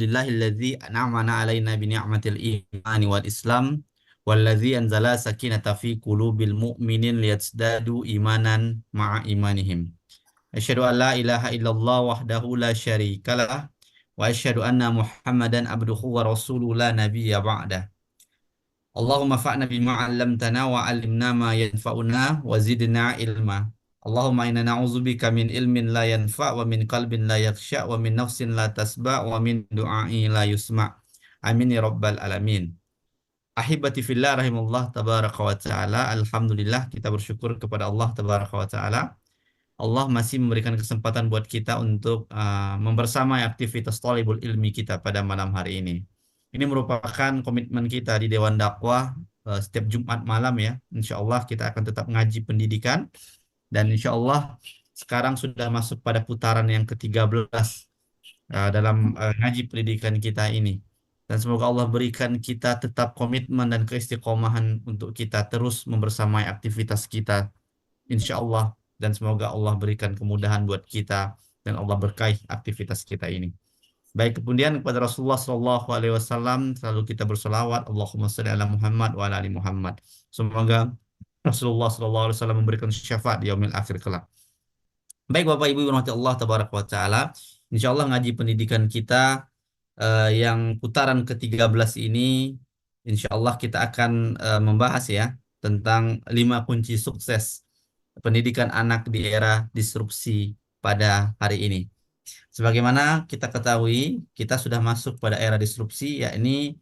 alhamdulillahilladzi an'amana alaina bi ni'matil imani wal islam walladzi anzala sakinata fi qulubil mu'minin liyazdadu imanan ma'a imanihim. Asyhadu an la ilaha illallah wahdahu la syarikalah wa asyhadu anna Muhammadan abduhu wa rasuluhu la nabiyya ba'dah. Allahumma fa'na bima 'allamtana wa 'allimna ma yanfa'una wa zidna ilma. Allahumma inna na'udzubika min ilmin la yanfa' wa min qalbin la yakhsha' wa min nafsin la tasba' wa min du'a'i la yusma'. Amin ya rabbal alamin. Ahibati fillah rahimullah tabaraka wa ta'ala. Alhamdulillah kita bersyukur kepada Allah tabaraka wa ta'ala. Allah masih memberikan kesempatan buat kita untuk membersamai aktivitas thalibul ilmi kita pada malam hari ini. Ini merupakan komitmen kita di Dewan Dakwah setiap Jumat malam ya. Insya Allah kita akan tetap ngaji pendidikan dan insya Allah sekarang sudah masuk pada putaran yang ke-13 dalam ngaji pendidikan kita ini. Dan semoga Allah berikan kita tetap komitmen dan keistiqomahan untuk kita terus membersamai aktivitas kita. Insya Allah. Dan semoga Allah berikan kemudahan buat kita dan Allah berkahi aktivitas kita ini. Baik, kemudian kepada Rasulullah Shallallahu Alaihi Wasallam selalu kita bersolawat, Allahumma sholli ala Muhammad wa ala ali Muhammad. Semoga Rasulullah Shallallahu Alaihi Wasallam memberikan syafaat di yaumil akhir kelak. Baik Bapak Ibu rahmati Allah tabaraka wa taala. Insya Allah ngaji pendidikan kita yang putaran ke-13 ini, insya Allah kita akan membahas ya tentang 5 kunci sukses pendidikan anak di era disrupsi pada hari ini. Sebagaimana kita ketahui, kita sudah masuk pada era disrupsi, yakni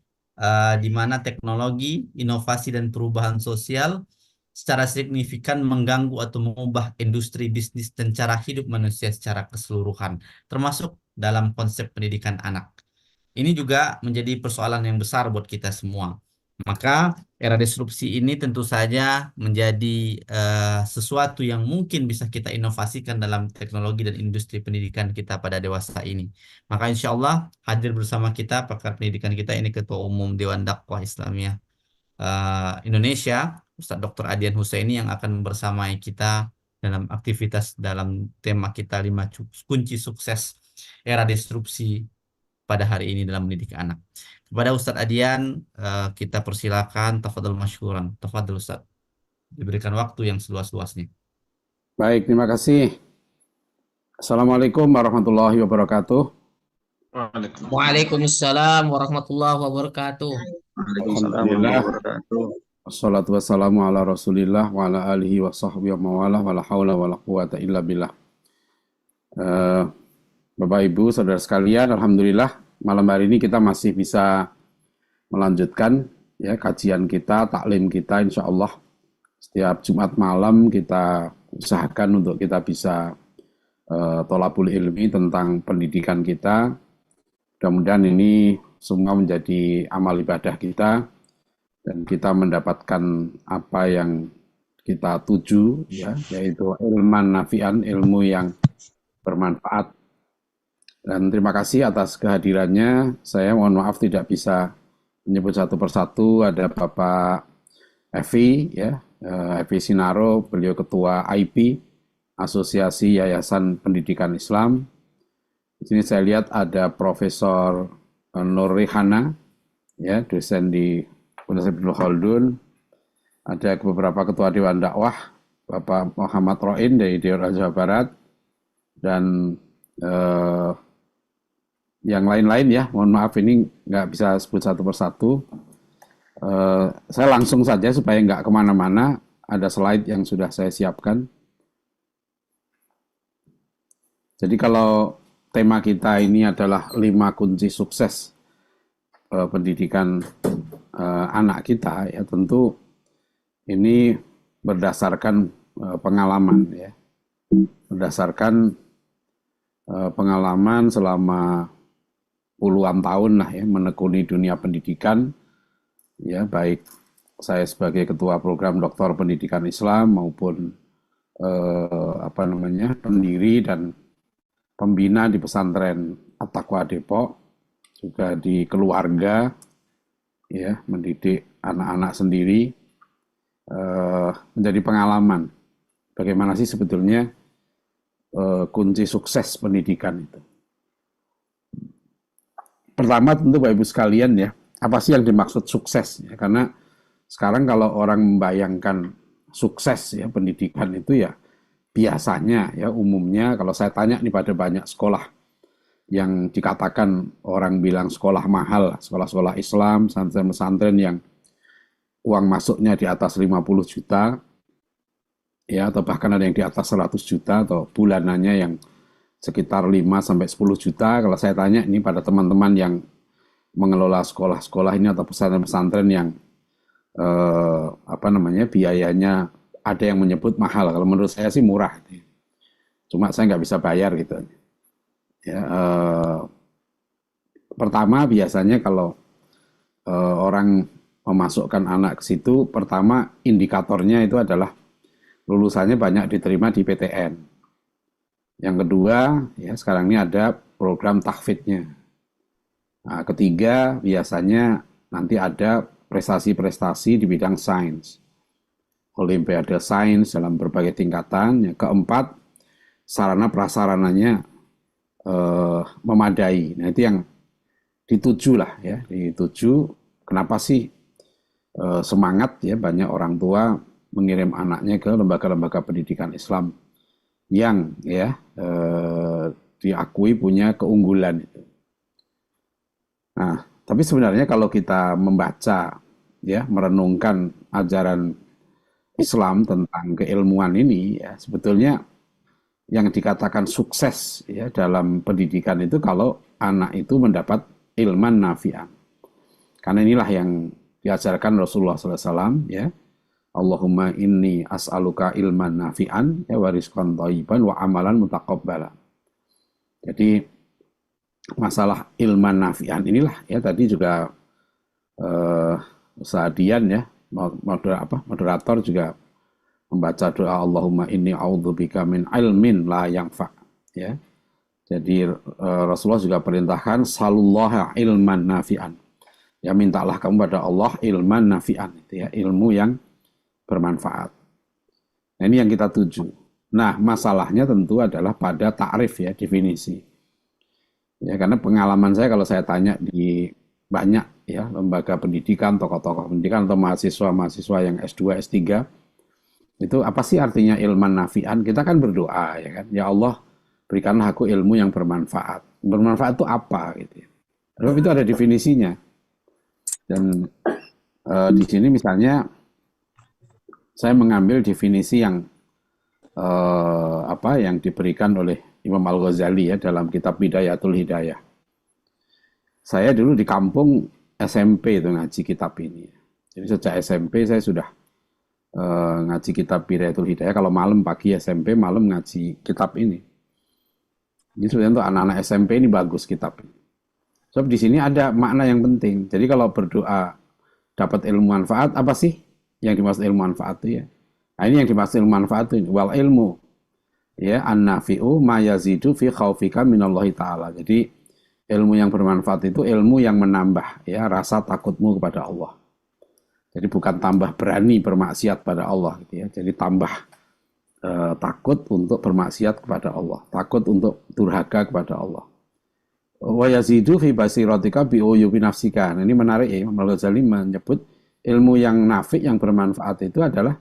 di mana teknologi, inovasi, dan perubahan sosial secara signifikan mengganggu atau mengubah industri bisnis dan cara hidup manusia secara keseluruhan, termasuk dalam konsep pendidikan anak. Ini juga menjadi persoalan yang besar buat kita semua. Maka era disrupsi ini tentu saja menjadi sesuatu yang mungkin bisa kita inovasikan dalam teknologi dan industri pendidikan kita pada dewasa ini. Maka insya Allah hadir bersama kita pakar pendidikan kita ini Ketua Umum Dewan Dakwah Islamiyah Indonesia, Ustadz Dr. Adian Husaini yang akan bersamai kita dalam aktivitas dalam tema kita 5 kunci sukses era disrupsi pada hari ini dalam mendidik anak. Kepada Ustadz Adian, kita persilakan, tafadhol masykuran. Tafadhol Ustadz. Diberikan waktu yang seluas-luasnya. Baik, terima kasih. Assalamualaikum warahmatullahi wabarakatuh. Waalaikumsalam warahmatullahi wabarakatuh. Alhamdulillah. Wassalatu wassalamu ala rasulillah wa ala alihi wa sahbihi wa mawalah wa la hawla wa la quwata illa billah. Bapak Ibu, saudara sekalian, alhamdulillah malam hari ini kita masih bisa melanjutkan ya kajian kita, taklim kita insya Allah. Setiap Jumat malam kita usahakan untuk kita bisa tholabul ilmi tentang pendidikan kita. Mudah-mudahan ini semua menjadi amal ibadah kita dan kita mendapatkan apa yang kita tuju ya, yaitu ilman nafi'an, ilmu yang bermanfaat. Dan terima kasih atas kehadirannya. Saya mohon maaf tidak bisa menyebut satu persatu. Ada Bapak Evi, ya, Evi Sinaro, beliau Ketua IP, Asosiasi Yayasan Pendidikan Islam. Di sini saya lihat ada Profesor Nur Rihana, ya, dosen di Universitas Ibnu Khaldun. Ada beberapa Ketua Dewan Dakwah, Bapak Muhammad Roin dari Dewan Jawa Barat, dan yang lain-lain ya, mohon maaf ini nggak bisa sebut satu persatu. Saya langsung saja supaya nggak kemana-mana, ada slide yang sudah saya siapkan. Jadi kalau tema kita ini adalah 5 kunci sukses pendidikan anak kita, ya tentu ini berdasarkan pengalaman ya, berdasarkan pengalaman selama puluhan tahun lah ya menekuni dunia pendidikan ya, baik saya sebagai ketua program Doktor Pendidikan Islam maupun pendiri dan pembina di pesantren At-Taqwa Depok, juga di keluarga ya, mendidik anak-anak sendiri, menjadi pengalaman bagaimana sih sebetulnya kunci sukses pendidikan itu. pertama tentu Bapak Ibu sekalian ya, apa sih yang dimaksud sukses ya? Karena sekarang kalau orang membayangkan sukses ya pendidikan itu ya biasanya ya umumnya kalau saya tanya nih pada banyak sekolah yang dikatakan orang bilang sekolah mahal, sekolah-sekolah Islam, pesantren-pesantren yang uang masuknya di atas 50 juta ya atau bahkan ada yang di atas 100 juta atau bulanannya yang sekitar 5 sampai 10 juta. Kalau saya tanya ini pada teman-teman yang mengelola sekolah-sekolah ini atau pesantren-pesantren yang biayanya ada yang menyebut mahal. Kalau menurut saya sih murah. Cuma saya nggak bisa bayar gitu. Ya, pertama biasanya kalau orang memasukkan anak ke situ, pertama indikatornya itu adalah lulusannya banyak diterima di PTN. Yang kedua, ya sekarang ini ada program tahfidnya. Nah, ketiga, biasanya nanti ada prestasi-prestasi di bidang sains. Olimpiade sains dalam berbagai tingkatan. Yang keempat, sarana prasarananya memadai. Nah, itu yang dituju lah ya, dituju. Kenapa sih semangat ya banyak orang tua mengirim anaknya ke lembaga-lembaga pendidikan Islam yang ya diakui punya keunggulan itu. Nah, tapi sebenarnya kalau kita membaca ya, merenungkan ajaran Islam tentang keilmuan ini ya, sebetulnya yang dikatakan sukses ya dalam pendidikan itu kalau anak itu mendapat ilman nafi'an. Karena inilah yang diajarkan Rasulullah SAW ya. Allahumma inni as'aluka ilman nafi'an ya wa rizqan thayyiban wa amalan mutaqabbala. Jadi masalah ilman nafi'an inilah ya tadi juga Ustaz Dian ya moderator juga membaca doa Allahumma inni a'udzubika min ilmin la yanfa ya. Jadi Rasulullah juga perintahkan salullaha ilman nafi'an. Ya mintalah kamu pada Allah ilman nafi'an itu ya, ilmu yang bermanfaat. Nah, ini yang kita tuju. Nah, masalahnya tentu adalah pada ta'rif ya, definisi. Ya, karena pengalaman saya kalau saya tanya di banyak ya lembaga pendidikan, tokoh-tokoh pendidikan atau mahasiswa-mahasiswa yang S2, S3, itu apa sih artinya ilman nafi'an? Kita kan berdoa ya kan, ya Allah berikanlah aku ilmu yang bermanfaat. Bermanfaat itu apa gitu ya. Lalu itu ada definisinya. Dan di sini misalnya saya mengambil definisi yang yang diberikan oleh Imam Al-Ghazali ya dalam kitab Bidayatul Hidayah. Saya dulu di kampung SMP itu ngaji kitab ini. Jadi sejak SMP saya sudah ngaji kitab Bidayatul Hidayah. Kalau malam pagi SMP, malam ngaji kitab ini. Jadi sebenarnya untuk anak-anak SMP ini bagus kitab ini. Sebab di sini ada makna yang penting. Jadi kalau berdoa dapat ilmu manfaat, apa sih yang dimaksud ilmu manfaat itu ya? Nah, ini yang dimaksud ilmu manfaat itu. Wal ilmu ya an-nafi'u ma yazidu fi khaufika minallahi ta'ala. Jadi ilmu yang bermanfaat itu ilmu yang menambah ya rasa takutmu kepada Allah. Jadi bukan tambah berani bermaksiat pada Allah gitu ya. Jadi tambah takut untuk bermaksiat kepada Allah, takut untuk durhaka kepada Allah. Wa yazidu fi basiratika bi uyubi nafsika. Nah, ini menarik ya, Imam Al-Ghazali menyebut ilmu yang nafi' yang bermanfaat itu adalah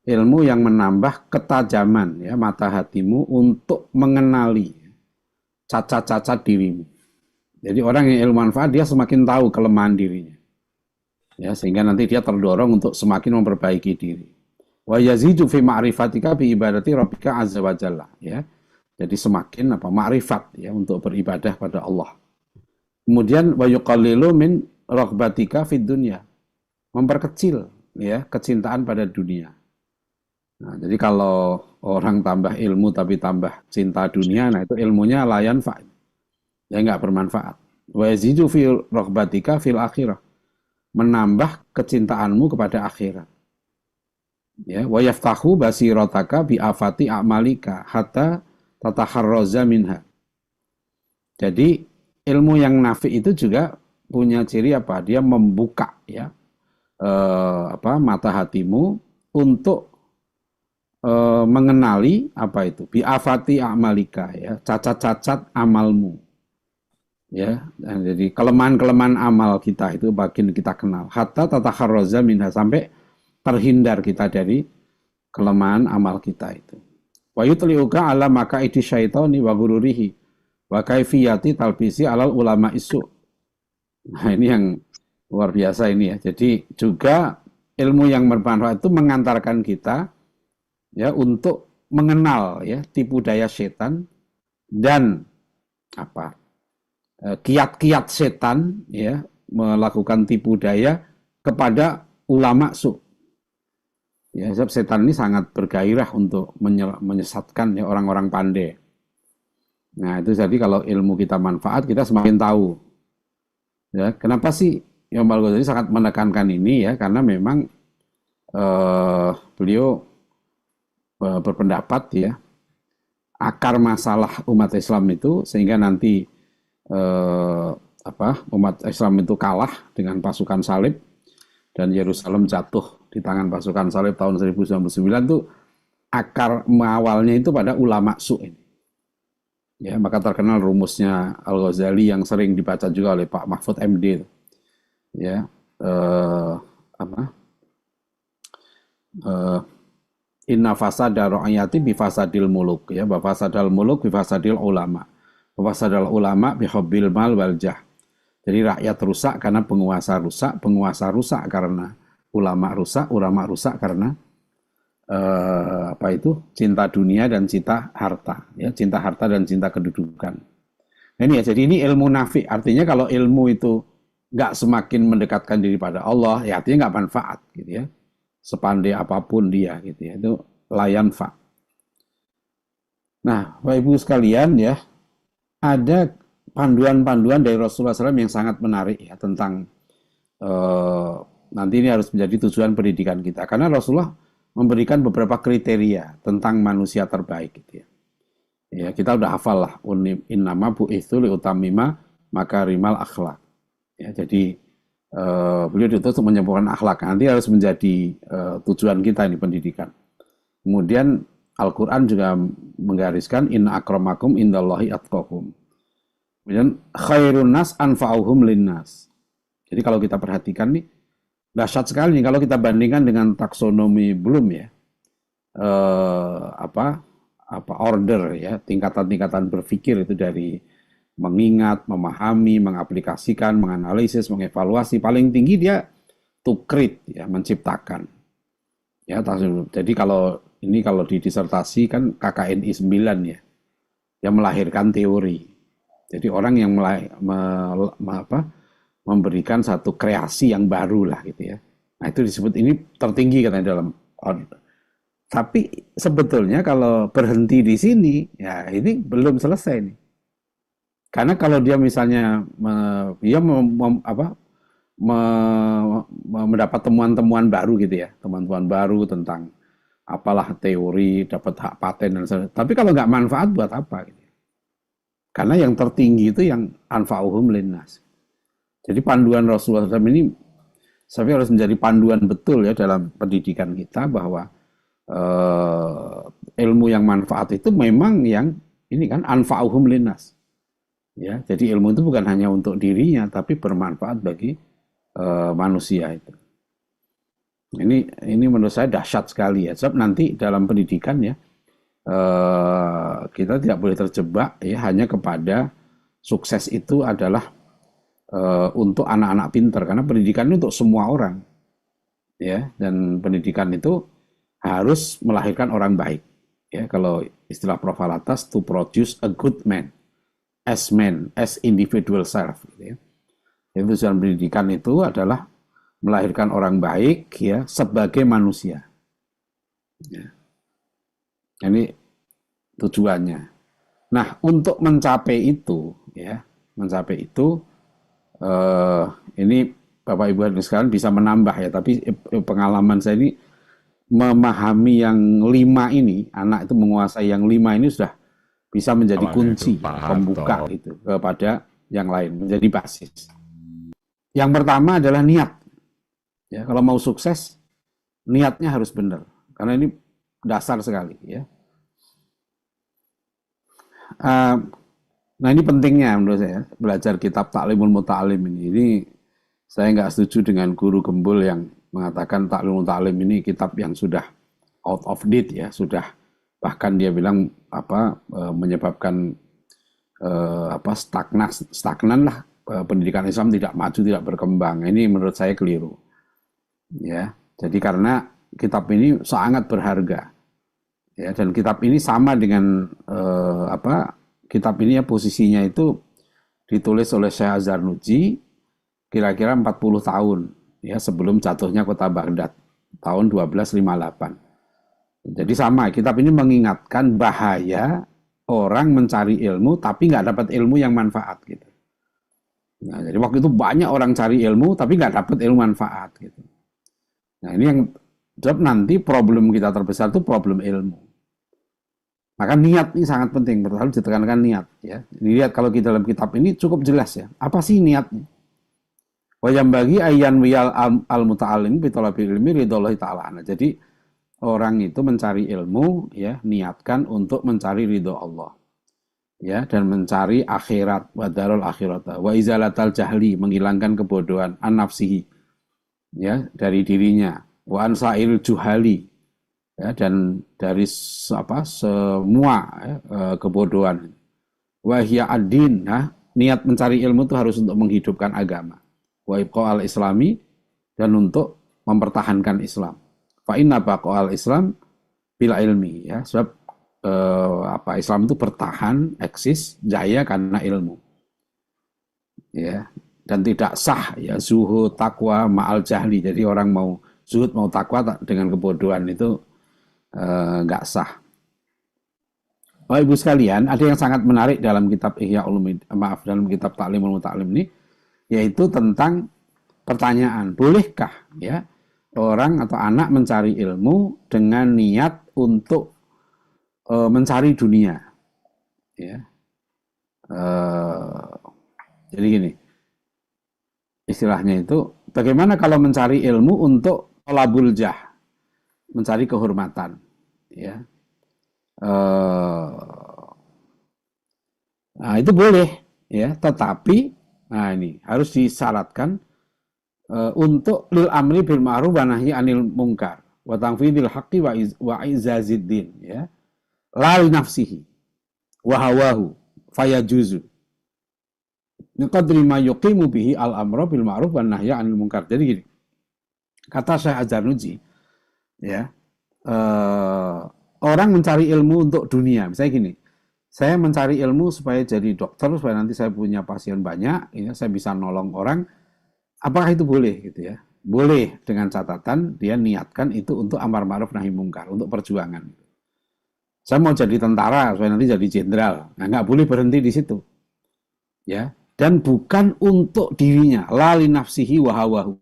ilmu yang menambah ketajaman ya mata hatimu untuk mengenali cacat-cacat dirimu. Jadi orang yang ilmu manfaat dia semakin tahu kelemahan dirinya. Ya, sehingga nanti dia terdorong untuk semakin memperbaiki diri. Wa yazidu fi ma'rifatika bi ibadati rabbika azza wa jalla ya. Jadi semakin ma'rifat ya untuk beribadah pada Allah. Kemudian wa yuqallilu min raghbatika fid dunya. Memperkecil ya kecintaan pada dunia. Nah, jadi kalau orang tambah ilmu tapi tambah cinta dunia, nah itu ilmunya la yanfa. Ya enggak bermanfaat. Wa yazidu fi raghbatika fil akhirah. Menambah kecintaanmu kepada akhirat. Ya, wa yaftahu basirataka bi afati a'malika hatta tataharraza minha. Jadi ilmu yang nafi itu juga punya ciri apa? Dia membuka ya mata hatimu untuk mengenali apa itu bi afati a'malika ya, cacat-cacat amalmu. ya. Dan jadi kelemahan-kelemahan amal kita itu bagian kita kenal. Hatta tatakharraza minha, sampai terhindar kita dari kelemahan amal kita itu. Wa yutliuka ala makaidi syaitani wa gururihi wa kaifiyati talbisi alal ulama isu. Nah, ini yang luar biasa ini ya. Jadi juga ilmu yang bermanfaat itu mengantarkan kita ya untuk mengenal ya tipu daya setan dan apa kiat-kiat setan ya melakukan tipu daya kepada ulama su. Ya, sebab setan ini sangat bergairah untuk menyesatkan ya orang-orang pandai. Nah, itu jadi kalau ilmu kita manfaat, kita semakin tahu. Ya, kenapa sih Imam Al-Ghazali sangat menekankan ini ya? Karena memang beliau berpendapat ya, akar masalah umat Islam itu sehingga nanti umat Islam itu kalah dengan pasukan salib dan Yerusalem jatuh di tangan pasukan salib tahun 1099 itu akar awalnya itu pada ulama su ini. Ya, maka terkenal rumusnya Al-Ghazali yang sering dibaca juga oleh Pak Mahfud MD. Ya, inna fasada ra'ayati bi fasadil muluk ya, wa fasadal muluk bi fasadil ulama. Wa fasadal ulama bi hubbil mal wal jah. Jadi rakyat rusak karena penguasa rusak karena ulama rusak karena cinta dunia dan cinta harta, ya, cinta harta dan cinta kedudukan. Nah, ini ya, jadi ini ilmu nafi, artinya kalau ilmu itu nggak semakin mendekatkan diri pada Allah, ya artinya nggak manfaat, gitu ya. Sepandai apapun dia, gitu ya, itu layan fa. Nah, Bapak Ibu sekalian ya, ada panduan-panduan dari Rasulullah SAW yang sangat menarik ya tentang nanti ini harus menjadi tujuan pendidikan kita, karena Rasulullah memberikan beberapa kriteria tentang manusia terbaik gitu ya. Ya, kita udah hafal lah, innama bu'itsu liutammima makarimal akhlak. Ya, jadi beliau diutus untuk menyempurnakan akhlak. Nanti harus menjadi tujuan kita ini pendidikan. Kemudian Al-Qur'an juga menggariskan inna akramakum indallahi atqakum. Kemudian khairun nas anfa'uhum linnas. Jadi kalau kita perhatikan nih, dahsyat sekali nih kalau kita bandingkan dengan taksonomi Bloom ya. Order ya, tingkatan-tingkatan berpikir itu dari mengingat, memahami, mengaplikasikan, menganalisis, mengevaluasi. Paling tinggi dia to create ya, menciptakan. Ya, jadi kalau di disertasi kan KKNI 9 ya. Yang melahirkan teori. Jadi orang yang memberikan satu kreasi yang baru lah gitu ya. Nah itu disebut ini tertinggi katanya dalam order. Tapi sebetulnya kalau berhenti di sini, ya ini belum selesai nih. Karena kalau dia misalnya mendapat temuan-temuan baru gitu ya, temuan-temuan baru tentang apalah teori, dapat hak paten dan sebagainya. Tapi kalau nggak manfaat buat apa? Gitu. Karena yang tertinggi itu yang anfa'uhum linnas. Jadi panduan Rasulullah SAW ini saya harus menjadi panduan betul ya dalam pendidikan kita bahwa ilmu yang manfaat itu memang yang ini kan anfa'uhum linnas. Ya, jadi ilmu itu bukan hanya untuk dirinya tapi bermanfaat bagi manusia itu. Ini menurut saya dahsyat sekali ya. Sebab nanti dalam pendidikan ya kita tidak boleh terjebak ya hanya kepada sukses itu adalah untuk anak-anak pintar, karena pendidikan itu untuk semua orang ya, dan pendidikan itu harus melahirkan orang baik ya. Kalau istilah Prof. Alatas, to produce a good man as individual self gitu ya. Jadi tujuan pendidikan itu adalah melahirkan orang baik ya sebagai manusia ya. Ini tujuannya. Nah, untuk mencapai itu ya, ini Bapak Ibu hadirin sekalian bisa menambah ya, tapi pengalaman saya ini memahami yang 5 ini, anak itu menguasai yang 5 ini sudah bisa menjadi kunci pembuka itu kepada yang lain, menjadi basis. Yang pertama adalah niat. Ya, kalau mau sukses, niatnya harus benar, karena ini dasar sekali ya. Nah ini pentingnya menurut saya, belajar kitab Ta'limul Muta'alim ini. Saya nggak setuju dengan guru gembul yang mengatakan Ta'limul Muta'alim ini kitab yang sudah out of date ya, sudah bahkan dia bilang menyebabkan stagnan lah, pendidikan Islam tidak maju, tidak berkembang. Ini menurut saya keliru. Ya, jadi karena kitab ini sangat berharga. Ya, dan kitab ini sama dengan kitab ini ya posisinya itu ditulis oleh Syekh Az-Zarnuji kira-kira 40 tahun ya sebelum jatuhnya kota Baghdad tahun 1258. Jadi sama, kitab ini mengingatkan bahaya orang mencari ilmu tapi nggak dapat ilmu yang manfaat gitu. Nah, jadi waktu itu banyak orang cari ilmu tapi nggak dapat ilmu manfaat gitu. Nah, ini yang nanti problem kita terbesar itu problem ilmu. Maka niat ini sangat penting, harus ditekankan niat ya. Lihat kalau kita dalam kitab ini cukup jelas ya. Apa sih niatnya? Wa bagi ayyan wiyal al-muta'allim bi talabil ilmi ridallahi ta'ala. Jadi orang itu mencari ilmu ya, niatkan untuk mencari ridho Allah. Ya, dan mencari akhirat, wa darul akhirat. Wa izalatal jahli, menghilangkan kebodohan an nafsihi. Ya, dari dirinya. Wa ansail juhali. Ya, dan dari semua kebodohan. Wahya ad-din, ya, niat mencari ilmu itu harus untuk menghidupkan agama. Wa ibqa al-islami, dan untuk mempertahankan Islam. Fa inna baqa al-islam bila ilmi, ya, sebab Islam itu bertahan, eksis, jaya karena ilmu. Ya, dan tidak sah ya zuhud takwa ma'al jahli. Jadi orang mau zuhud mau takwa dengan kebodohan itu nggak sah. Bapak Ibu sekalian, ada yang sangat menarik dalam kitab dalam kitab Ta'limul Muta'alim ini, yaitu tentang pertanyaan, bolehkah ya orang atau anak mencari ilmu dengan niat untuk mencari dunia? Ya. Jadi gini, istilahnya itu, bagaimana kalau mencari ilmu untuk thalabul jah, mencari kehormatan, ya. Nah, itu boleh, ya. Tetapi, nah ini harus disyaratkan untuk lil amri bil ma'ruf wa nahyi anil munkar wa tanfidil haqqi wa izaziddin, ya. La li nafsihi wa hawahu fayajuzu. Niqadri ma yuqimu bihi al amra bil ma'ruf wa nahyi anil munkar. Jadi gini, kata Syekh Az-Zarnuji, ya. Orang mencari ilmu untuk dunia, misalnya gini, saya mencari ilmu supaya jadi dokter, supaya nanti saya punya pasien banyak, ya, saya bisa nolong orang, apakah itu boleh gitu ya? Boleh, dengan catatan dia niatkan itu untuk amar ma'ruf nahi mungkar, untuk perjuangan. Saya mau jadi tentara supaya nanti jadi jenderal, nah nggak boleh berhenti di situ, ya. Dan bukan untuk dirinya, la li nafsihi wa hawahu.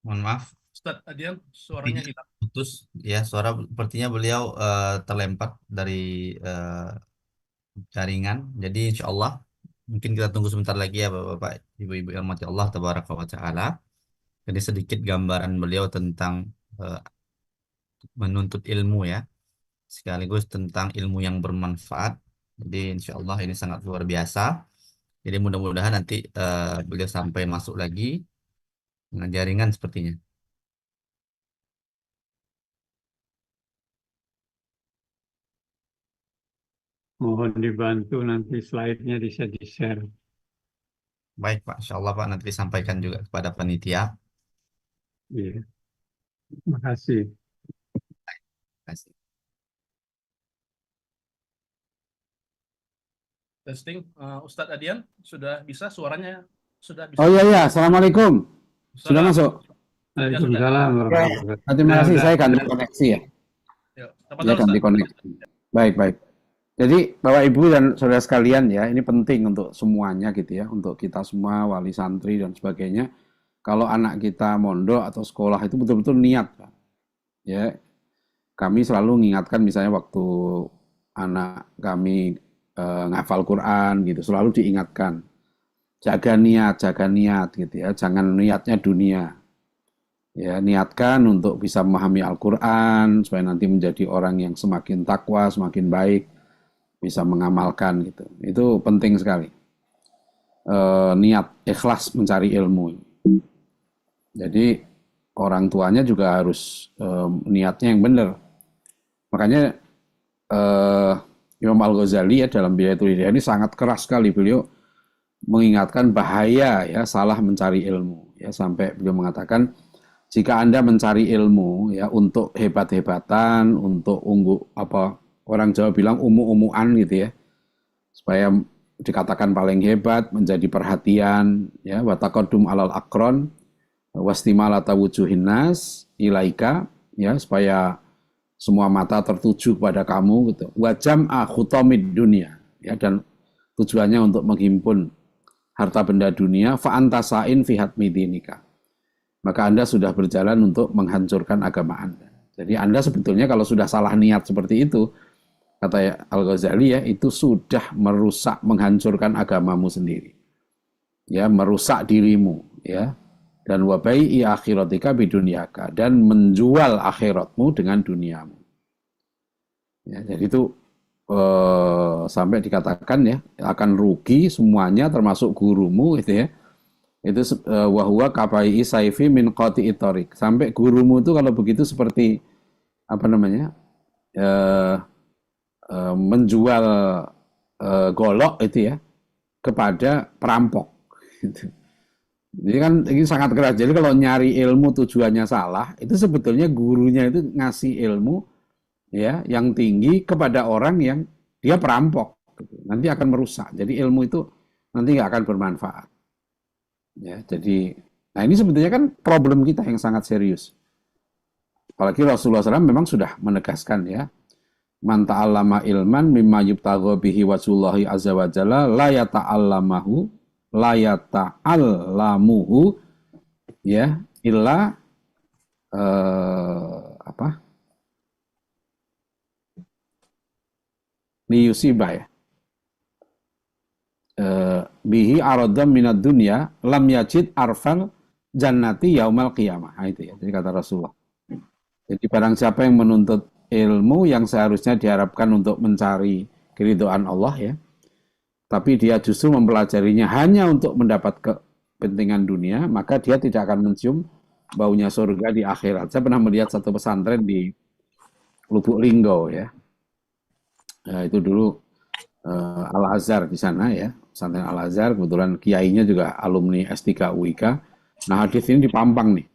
Mohon maaf, Ustadz Adian, suaranya hilang. putus. Ya, suara sepertinya beliau terlempar dari eh, jaringan. Jadi insya Allah mungkin kita tunggu sebentar lagi ya Bapak-Bapak, Ibu-Ibu yang rahmati Allah Tabaraka wa Ta'ala. Jadi sedikit gambaran beliau tentang eh, menuntut ilmu ya, sekaligus tentang ilmu yang bermanfaat. Jadi insya Allah ini sangat luar biasa. Jadi mudah-mudahan nanti beliau sampai masuk lagi dengan jaringan sepertinya. Mohon dibantu nanti slide-nya bisa di-share. Baik Pak, insya Allah Pak nanti disampaikan juga kepada panitia. Iya. Terima kasih. Terima kasih. Testing, Ustadz Adian, sudah bisa suaranya? Sudah bisa? Oh iya, Assalamualaikum. Sudah masuk? Waalaikumsalam warahmatullahi wabarakatuh. Terima kasih, Udah. saya ganti koneksi ya. Ya. Ya, Tafadhol, ganti Ustaz. koneksi. Baik, baik. Jadi Bapak Ibu dan saudara sekalian ya, ini penting untuk semuanya gitu ya, untuk kita semua wali santri dan sebagainya. Kalau anak kita mondok atau sekolah itu betul-betul niat, Pak. Ya, kami selalu mengingatkan misalnya waktu anak kami ngafal Quran gitu, selalu diingatkan jaga niat gitu ya, jangan niatnya dunia. Ya, niatkan untuk bisa memahami Al-Quran supaya nanti menjadi orang yang semakin takwa, semakin baik, bisa mengamalkan gitu. Itu penting sekali. Niat ikhlas mencari ilmu. Jadi orang tuanya juga harus niatnya yang benar. Makanya Imam Al-Ghazali ya dalam Bidayatul Hidayah ini sangat keras sekali beliau mengingatkan bahaya ya salah mencari ilmu ya, sampai beliau mengatakan jika Anda mencari ilmu ya untuk hebat-hebatan, untuk orang Jawa bilang umu-umuan gitu ya, supaya dikatakan paling hebat, menjadi perhatian ya, wa taqaddum alal akron wastimalata wujuhin nas ilaika ya, supaya semua mata tertuju kepada kamu gitu. Wa jam'a khutamid dunia ya, dan tujuannya untuk menghimpun harta benda dunia, fa antasain fi hatmi dinika. Maka Anda sudah berjalan untuk menghancurkan agama Anda. Jadi Anda sebetulnya kalau sudah salah niat seperti itu, kata Al-Ghazali ya, itu sudah merusak, menghancurkan agamamu sendiri. Ya, merusak dirimu ya. Dan wabai akhiratika bidunyaka, dan menjual akhiratmu dengan duniamu. Ya, jadi itu sampai dikatakan ya akan rugi semuanya termasuk gurumu gitu ya. Itu wahwa kapai saifi min qati'i thariq. Sampai gurumu itu kalau begitu seperti apa namanya? Menjual golok itu ya kepada perampok gitu. Jadi kan ini sangat keras. Jadi kalau nyari ilmu tujuannya salah, itu sebetulnya gurunya itu ngasih ilmu ya yang tinggi kepada orang yang dia perampok gitu. Nanti akan merusak. Jadi ilmu itu nanti nggak akan bermanfaat. Ya, jadi nah ini sebetulnya kan problem kita yang sangat serius. Apalagi Rasulullah SAW memang sudah menegaskan ya, man ta'allama ilman mimma yubtagha bihi wajhullahi azza wa jalla la yata'allamuhu ya illa liyusibah ya, bihi aradam minad dunya lam yajid arfal jannati yaumal qiyamah. Nah, itu ya, jadi kata Rasulullah. Jadi barang siapa yang menuntut ilmu yang seharusnya diharapkan untuk mencari keridhaan Allah ya, tapi dia justru mempelajarinya hanya untuk mendapat kepentingan dunia, maka dia tidak akan mencium baunya surga di akhirat. Saya pernah melihat satu pesantren di Lubuk Linggau ya. Nah, itu dulu Al-Azhar di sana ya, pesantren Al-Azhar, kebetulan kiainya juga alumni S3 UIK. Nah, hadis ini dipampang nih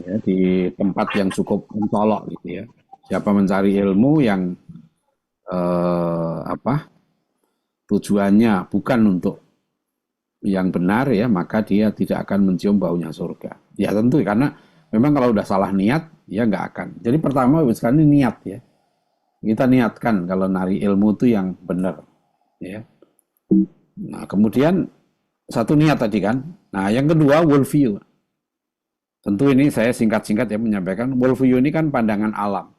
ya, di tempat yang cukup mencolok gitu ya. Siapa mencari ilmu yang tujuannya bukan untuk yang benar ya, maka dia tidak akan mencium baunya surga. Ya tentu karena memang kalau udah salah niat ya nggak akan. Jadi pertama sekarang ini niat ya. Kita niatkan kalau nari ilmu itu yang benar ya. Nah, kemudian satu niat tadi kan. Nah, yang kedua worldview. Tentu ini saya singkat-singkat ya menyampaikan worldview ini kan pandangan alam.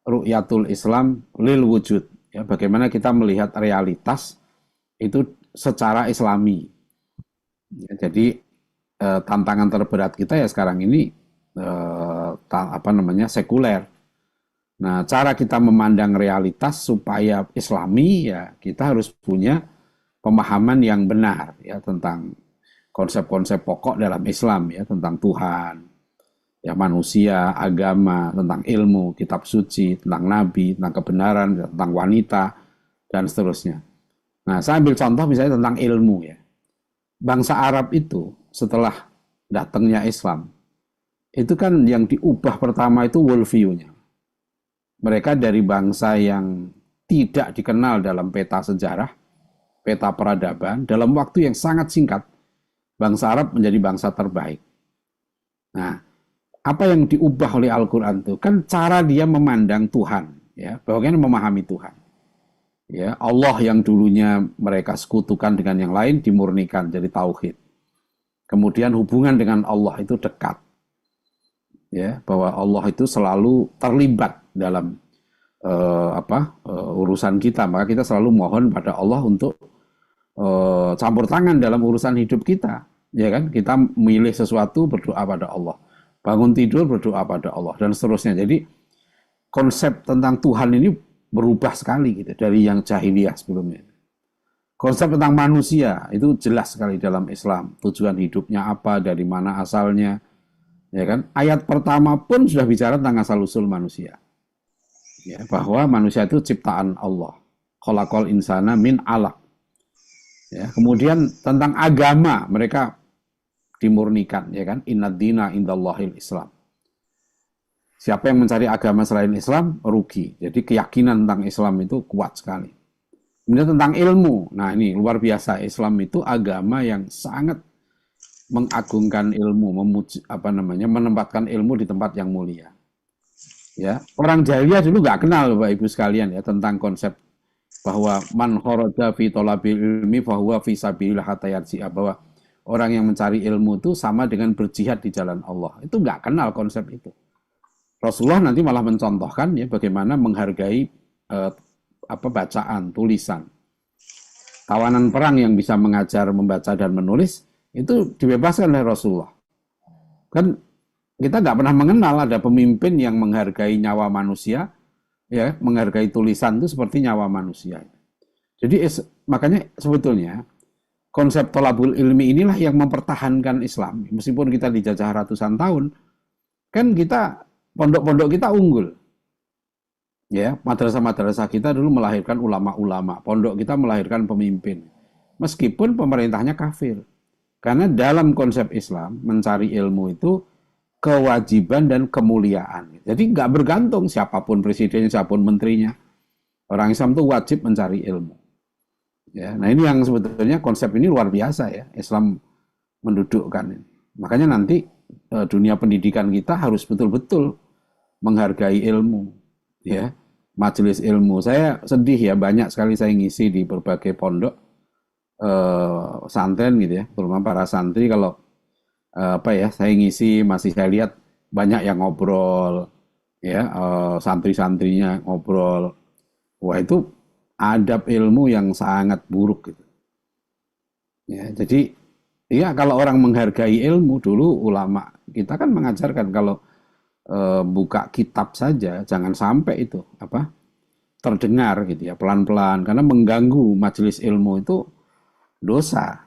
Ru'yatul Islam lil wujud ya, bagaimana kita melihat realitas itu secara islami ya, jadi tantangan terberat kita ya sekarang ini sekuler. Nah, cara kita memandang realitas supaya islami ya, kita harus punya pemahaman yang benar ya tentang konsep-konsep pokok dalam Islam ya, tentang Tuhan ya, manusia, agama, tentang ilmu, kitab suci, tentang nabi, tentang kebenaran, tentang wanita, dan seterusnya. Nah, saya ambil contoh misalnya tentang ilmu ya. Bangsa Arab itu setelah datangnya Islam, itu kan yang diubah pertama itu worldview-nya. Mereka dari bangsa yang tidak dikenal dalam peta sejarah, peta peradaban, dalam waktu yang sangat singkat, bangsa Arab menjadi bangsa terbaik. Nah, apa yang diubah oleh Al-Quran itu kan cara dia memandang Tuhan, ya, bagaimana memahami Tuhan. Ya, Allah yang dulunya mereka sekutukan dengan yang lain dimurnikan jadi tauhid. Kemudian hubungan dengan Allah itu dekat. Ya, bahwa Allah itu selalu terlibat dalam urusan kita, maka kita selalu mohon pada Allah untuk campur tangan dalam urusan hidup kita. Ya kan, kita milih sesuatu berdoa pada Allah, bangun tidur berdoa pada Allah dan seterusnya. Jadi konsep tentang Tuhan ini berubah sekali gitu dari yang jahiliyah sebelumnya. Konsep tentang manusia itu jelas sekali dalam Islam, tujuan hidupnya apa, dari mana asalnya, ya kan? Ayat pertama pun sudah bicara tentang asal-usul manusia. Ya, bahwa manusia itu ciptaan Allah. Khalaqal insana min 'alaq. Ya, kemudian tentang agama mereka dimurnikan, ya kan? Innad dina indallahil Islam. Siapa yang mencari agama selain Islam rugi. Jadi keyakinan tentang Islam itu kuat sekali. Kemudian tentang ilmu. Nah, ini luar biasa, Islam itu agama yang sangat mengagungkan ilmu, menempatkan ilmu di tempat yang mulia. Ya, orang jahiliyah dulu nggak kenal Bapak Ibu sekalian ya tentang konsep bahwa man kharaja fi thalabil ilmi fa huwa fi sabilillah hatta yarji'a, bahwa orang yang mencari ilmu itu sama dengan berjihad di jalan Allah. Itu nggak kenal konsep itu. Rasulullah nanti malah mencontohkan ya bagaimana menghargai bacaan, tulisan. Tawanan perang yang bisa mengajar, membaca dan menulis itu dibebaskan oleh Rasulullah. Kan kita nggak pernah mengenal ada pemimpin yang menghargai nyawa manusia, ya, menghargai tulisan itu seperti nyawa manusia. Jadi makanya sebetulnya konsep tolabul ilmi inilah yang mempertahankan Islam. Meskipun kita dijajah ratusan tahun, kan kita pondok-pondok kita unggul. Ya, madrasah-madrasah kita dulu melahirkan ulama-ulama, pondok kita melahirkan pemimpin. Meskipun pemerintahnya kafir. Karena dalam konsep Islam, mencari ilmu itu kewajiban dan kemuliaan. Jadi nggak bergantung siapapun presidennya, siapapun menterinya. Orang Islam itu wajib mencari ilmu. Ya, nah ini yang sebetulnya konsep ini luar biasa ya, Islam mendudukkan. Makanya nanti dunia pendidikan kita harus betul-betul menghargai ilmu, ya, majelis ilmu. Saya sedih ya, banyak sekali saya ngisi di berbagai pondok santren gitu ya, terutama para santri kalau saya ngisi masih saya lihat banyak yang ngobrol, ya, santri-santrinya ngobrol. Wah, itu adab ilmu yang sangat buruk gitu. Ya, jadi iya, kalau orang menghargai ilmu, dulu ulama kita kan mengajarkan kalau buka kitab saja jangan sampai itu terdengar gitu ya, pelan-pelan, karena mengganggu majelis ilmu itu dosa,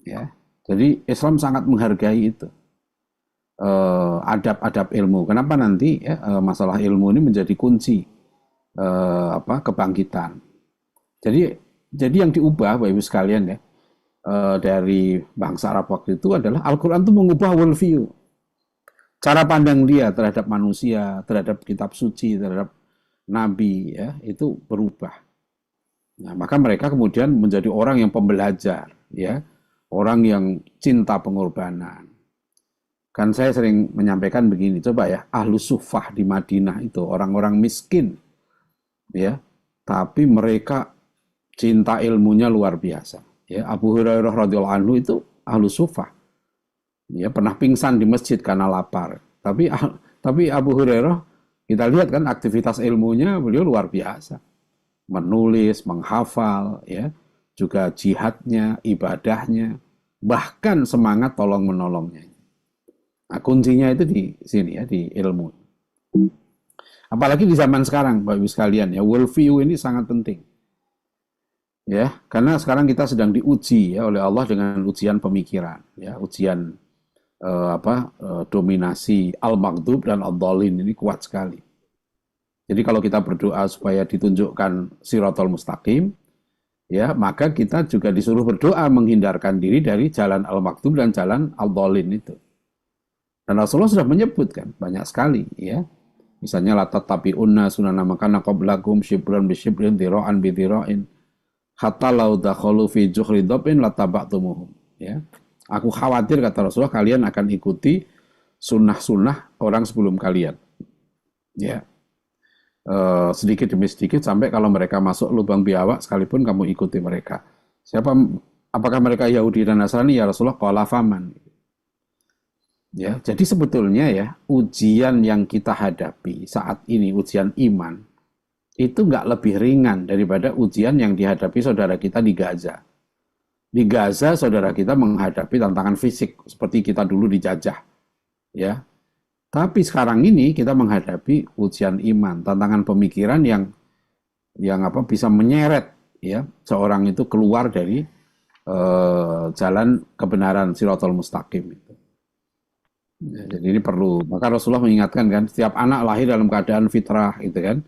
ya. Jadi Islam sangat menghargai itu adab-adab ilmu. Kenapa nanti ya, masalah ilmu ini menjadi kunci kebangkitan. Jadi yang diubah Bapak Ibu sekalian ya, dari bangsa Arab waktu itu adalah Al-Quran itu mengubah worldview, cara pandang dia terhadap manusia, terhadap kitab suci, terhadap nabi, ya, itu berubah. Nah, maka mereka kemudian menjadi orang yang pembelajar, ya, orang yang cinta pengorbanan. Kan saya sering menyampaikan begini, coba ya, Ahlus Suffah di Madinah itu orang-orang miskin, ya, tapi mereka cinta ilmunya luar biasa. Ya, Abu Hurairah radhiyallahu anhu itu Ahlus Suffah. Ya, pernah pingsan di masjid karena lapar. Tapi Abu Hurairah kita lihat kan aktivitas ilmunya beliau luar biasa. Menulis, menghafal, ya, juga jihadnya, ibadahnya, bahkan semangat tolong-menolongnya. Nah, kuncinya itu di sini ya, di ilmu. Apalagi di zaman sekarang, Bapak Ibu sekalian, ya, worldview ini sangat penting. Ya, karena sekarang kita sedang diuji ya oleh Allah dengan ujian pemikiran, ya, ujian dominasi al-maghdub dan ad-dhalin ini kuat sekali. Jadi kalau kita berdoa supaya ditunjukkan siratal mustaqim, ya, maka kita juga disuruh berdoa menghindarkan diri dari jalan al-maghdub dan jalan ad-dhalin itu. Dan Rasulullah sudah menyebutkan banyak sekali, ya. Misalnya la tattabi'unna sunana man kana qablakum shibran bi shibrin dhira'an bi dhira'in hatta law dakhalu fi juhri dhabin lataba'tumuhum, ya. Aku khawatir, kata Rasulullah, kalian akan ikuti sunnah-sunnah orang sebelum kalian. Ya, sedikit demi sedikit sampai kalau mereka masuk lubang biawak sekalipun kamu ikuti mereka. Apakah mereka Yahudi dan Nasrani? Ya Rasulullah, qala faman. Ya, jadi sebetulnya ya ujian yang kita hadapi saat ini, ujian iman, itu nggak lebih ringan daripada ujian yang dihadapi saudara kita di Gaza. Di Gaza saudara kita menghadapi tantangan fisik seperti kita dulu dijajah, ya. Tapi sekarang ini kita menghadapi ujian iman, tantangan pemikiran yang bisa menyeret ya seorang itu keluar dari jalan kebenaran Shirathul Mustaqim itu. Ya, jadi ini perlu, maka Rasulullah mengingatkan kan, setiap anak lahir dalam keadaan fitrah gitu kan.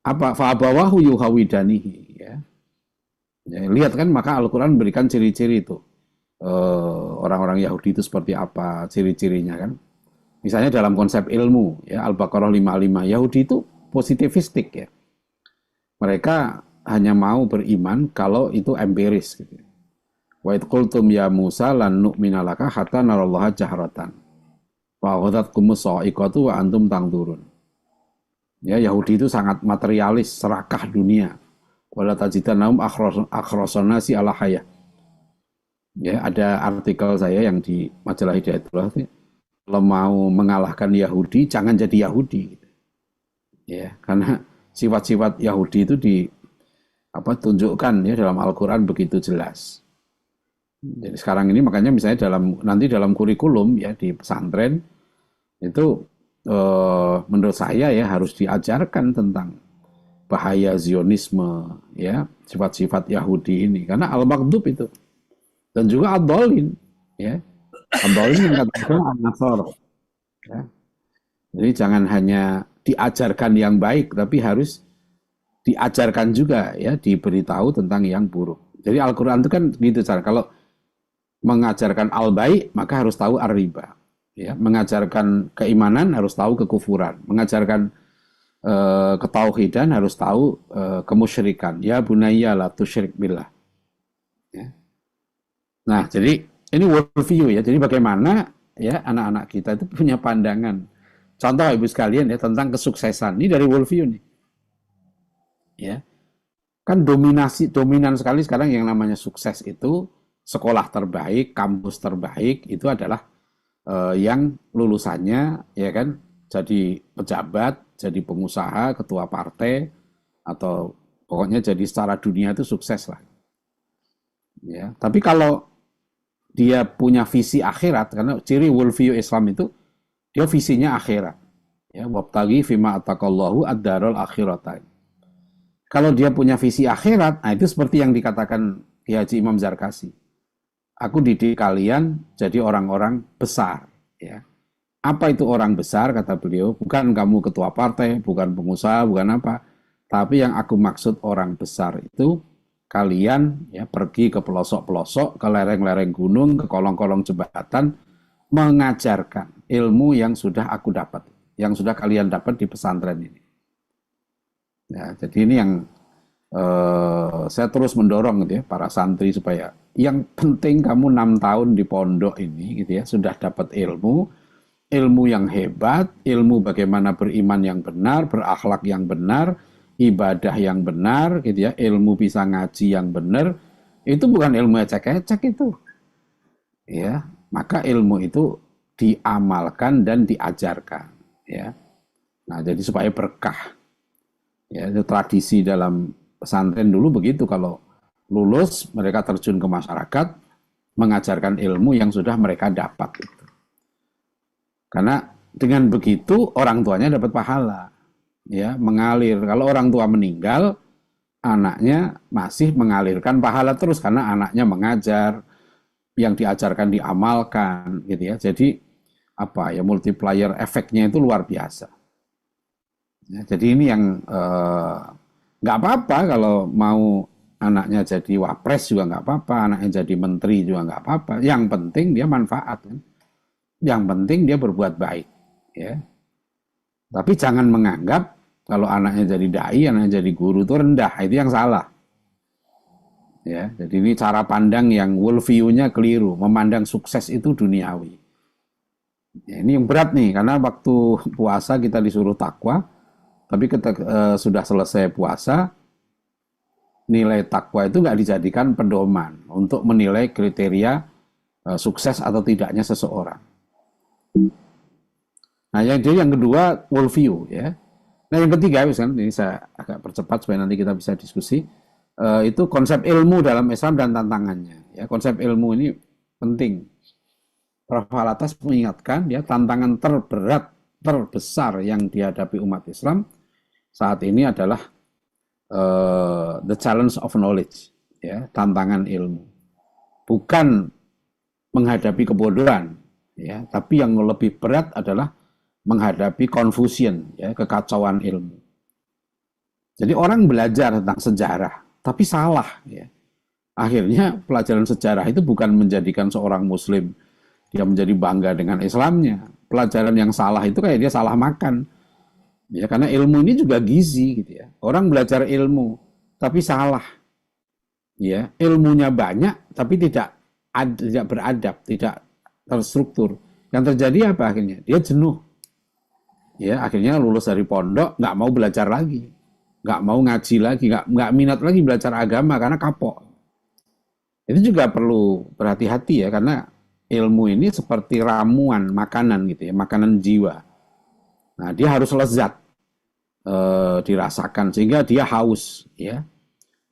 Apa fa'abawahu yuhawidanihi ya. Ya, lihat kan, maka Al-Qur'an memberikan ciri-ciri itu. Orang-orang Yahudi itu seperti apa, ciri-cirinya kan. Misalnya dalam konsep ilmu ya, Al-Baqarah 55, Yahudi itu positivistik ya. Mereka hanya mau beriman kalau itu empiris gitu. Wa id qultum ya Musa lan nu'mina laka hatta narallaha jahratan. Wa ghadhatkumus sa'iqatu wa antum tangdurun. Ya, Yahudi itu sangat materialis, serakah dunia. Wala tajidannahum akhrasan nasi ala hayah. Ya, ada artikel saya yang di majalah Hidayatullah. Kalau mau mengalahkan Yahudi, jangan jadi Yahudi. Ya, karena sifat-sifat Yahudi itu tunjukkan ya dalam Al-Qur'an begitu jelas. Jadi sekarang ini makanya misalnya nanti dalam kurikulum ya di pesantren itu menurut saya ya harus diajarkan tentang bahaya Zionisme ya, sifat-sifat Yahudi ini, karena al-maghdub itu dan juga ad-dhalin ya. Ad-dhalin yang katakan an-nasara ya. Jadi jangan hanya diajarkan yang baik tapi harus diajarkan juga ya, diberitahu tentang yang buruk. Jadi Al-Qur'an itu kan gitu cara, kalau mengajarkan al-baik maka harus tahu ar-riba. Ya, mengajarkan keimanan harus tahu kekufuran, mengajarkan ketauhidan harus tahu kemusyrikan. Ya bunayya la tusyrik billah. Ya. Nah, jadi ini worldview ya. Jadi bagaimana ya anak-anak kita itu punya pandangan. Contoh Ibu sekalian ya tentang kesuksesan. Ini dari worldview nih. Ya. Kan dominan sekali sekarang yang namanya sukses itu sekolah terbaik, kampus terbaik itu adalah yang lulusannya ya kan jadi pejabat, jadi pengusaha, ketua partai, atau pokoknya jadi secara dunia itu sukses lah. Ya, tapi kalau dia punya visi akhirat, karena ciri worldview Islam itu dia visinya akhirat. Ya, wabtaghi fima ataqallahu ad-darul akhirata. Kalau dia punya visi akhirat, nah itu seperti yang dikatakan Ki Haji Imam Zarkasi. Aku didik kalian jadi orang-orang besar. Ya. Apa itu orang besar, kata beliau? Bukan kamu ketua partai, bukan pengusaha, bukan apa. Tapi yang aku maksud orang besar itu kalian ya pergi ke pelosok-pelosok, ke lereng-lereng gunung, ke kolong-kolong jembatan, mengajarkan ilmu yang sudah aku dapat, yang sudah kalian dapat di pesantren ini. Ya, jadi ini yang saya terus mendorong gitu ya, para santri supaya yang penting kamu 6 tahun di pondok ini gitu ya, sudah dapat ilmu yang hebat, ilmu bagaimana beriman yang benar, berakhlak yang benar, ibadah yang benar gitu ya, ilmu bisa ngaji yang benar. Itu bukan ilmu ecek-ecek itu. Ya, maka ilmu itu diamalkan dan diajarkan ya. Nah, jadi supaya berkah. Ya, itu tradisi dalam pesantren dulu begitu, kalau lulus mereka terjun ke masyarakat mengajarkan ilmu yang sudah mereka dapat gitu. Karena dengan begitu orang tuanya dapat pahala ya, mengalir. Kalau orang tua meninggal, anaknya masih mengalirkan pahala terus karena anaknya mengajar, yang diajarkan diamalkan gitu ya. Jadi apa ya, multiplier efeknya itu luar biasa. Ya, jadi ini yang nggak apa-apa kalau mau anaknya jadi wapres juga nggak apa-apa, anaknya jadi menteri juga nggak apa-apa. Yang penting dia manfaat kan. Yang penting dia berbuat baik ya. Tapi jangan menganggap kalau anaknya jadi dai, anaknya jadi guru itu rendah, itu yang salah. Ya, jadi ini cara pandang yang worldview-nya keliru, memandang sukses itu duniawi. Ya, ini yang berat nih, karena waktu puasa kita disuruh takwa, tapi ketika sudah selesai puasa, nilai takwa itu nggak dijadikan pedoman untuk menilai kriteria sukses atau tidaknya seseorang. Nah, yang kedua worldview ya. Nah, yang ketiga, misalnya ini saya agak percepat supaya nanti kita bisa diskusi. Itu konsep ilmu dalam Islam dan tantangannya. Ya, konsep ilmu ini penting. Prof. Alatas mengingatkan ya, tantangan terberat, terbesar yang dihadapi umat Islam saat ini adalah the challenge of knowledge, ya, tantangan ilmu. Bukan menghadapi kebodohan, ya, tapi yang lebih berat adalah menghadapi confusion, ya, kekacauan ilmu. Jadi orang belajar tentang sejarah, tapi salah, ya. Akhirnya pelajaran sejarah itu bukan menjadikan seorang muslim dia menjadi bangga dengan Islamnya. Pelajaran yang salah itu kayak dia salah makan. Ya, karena ilmu ini juga gizi gitu ya. Orang belajar ilmu tapi salah. Ya, ilmunya banyak tapi tidak beradab, tidak terstruktur. Yang terjadi apa akhirnya? Dia jenuh. Ya, akhirnya lulus dari pondok nggak mau belajar lagi. Nggak mau ngaji lagi, nggak minat lagi belajar agama karena kapok. Itu juga perlu berhati-hati ya, karena ilmu ini seperti ramuan makanan gitu ya, makanan jiwa. Nah, dia harus lezat dirasakan sehingga dia haus ya.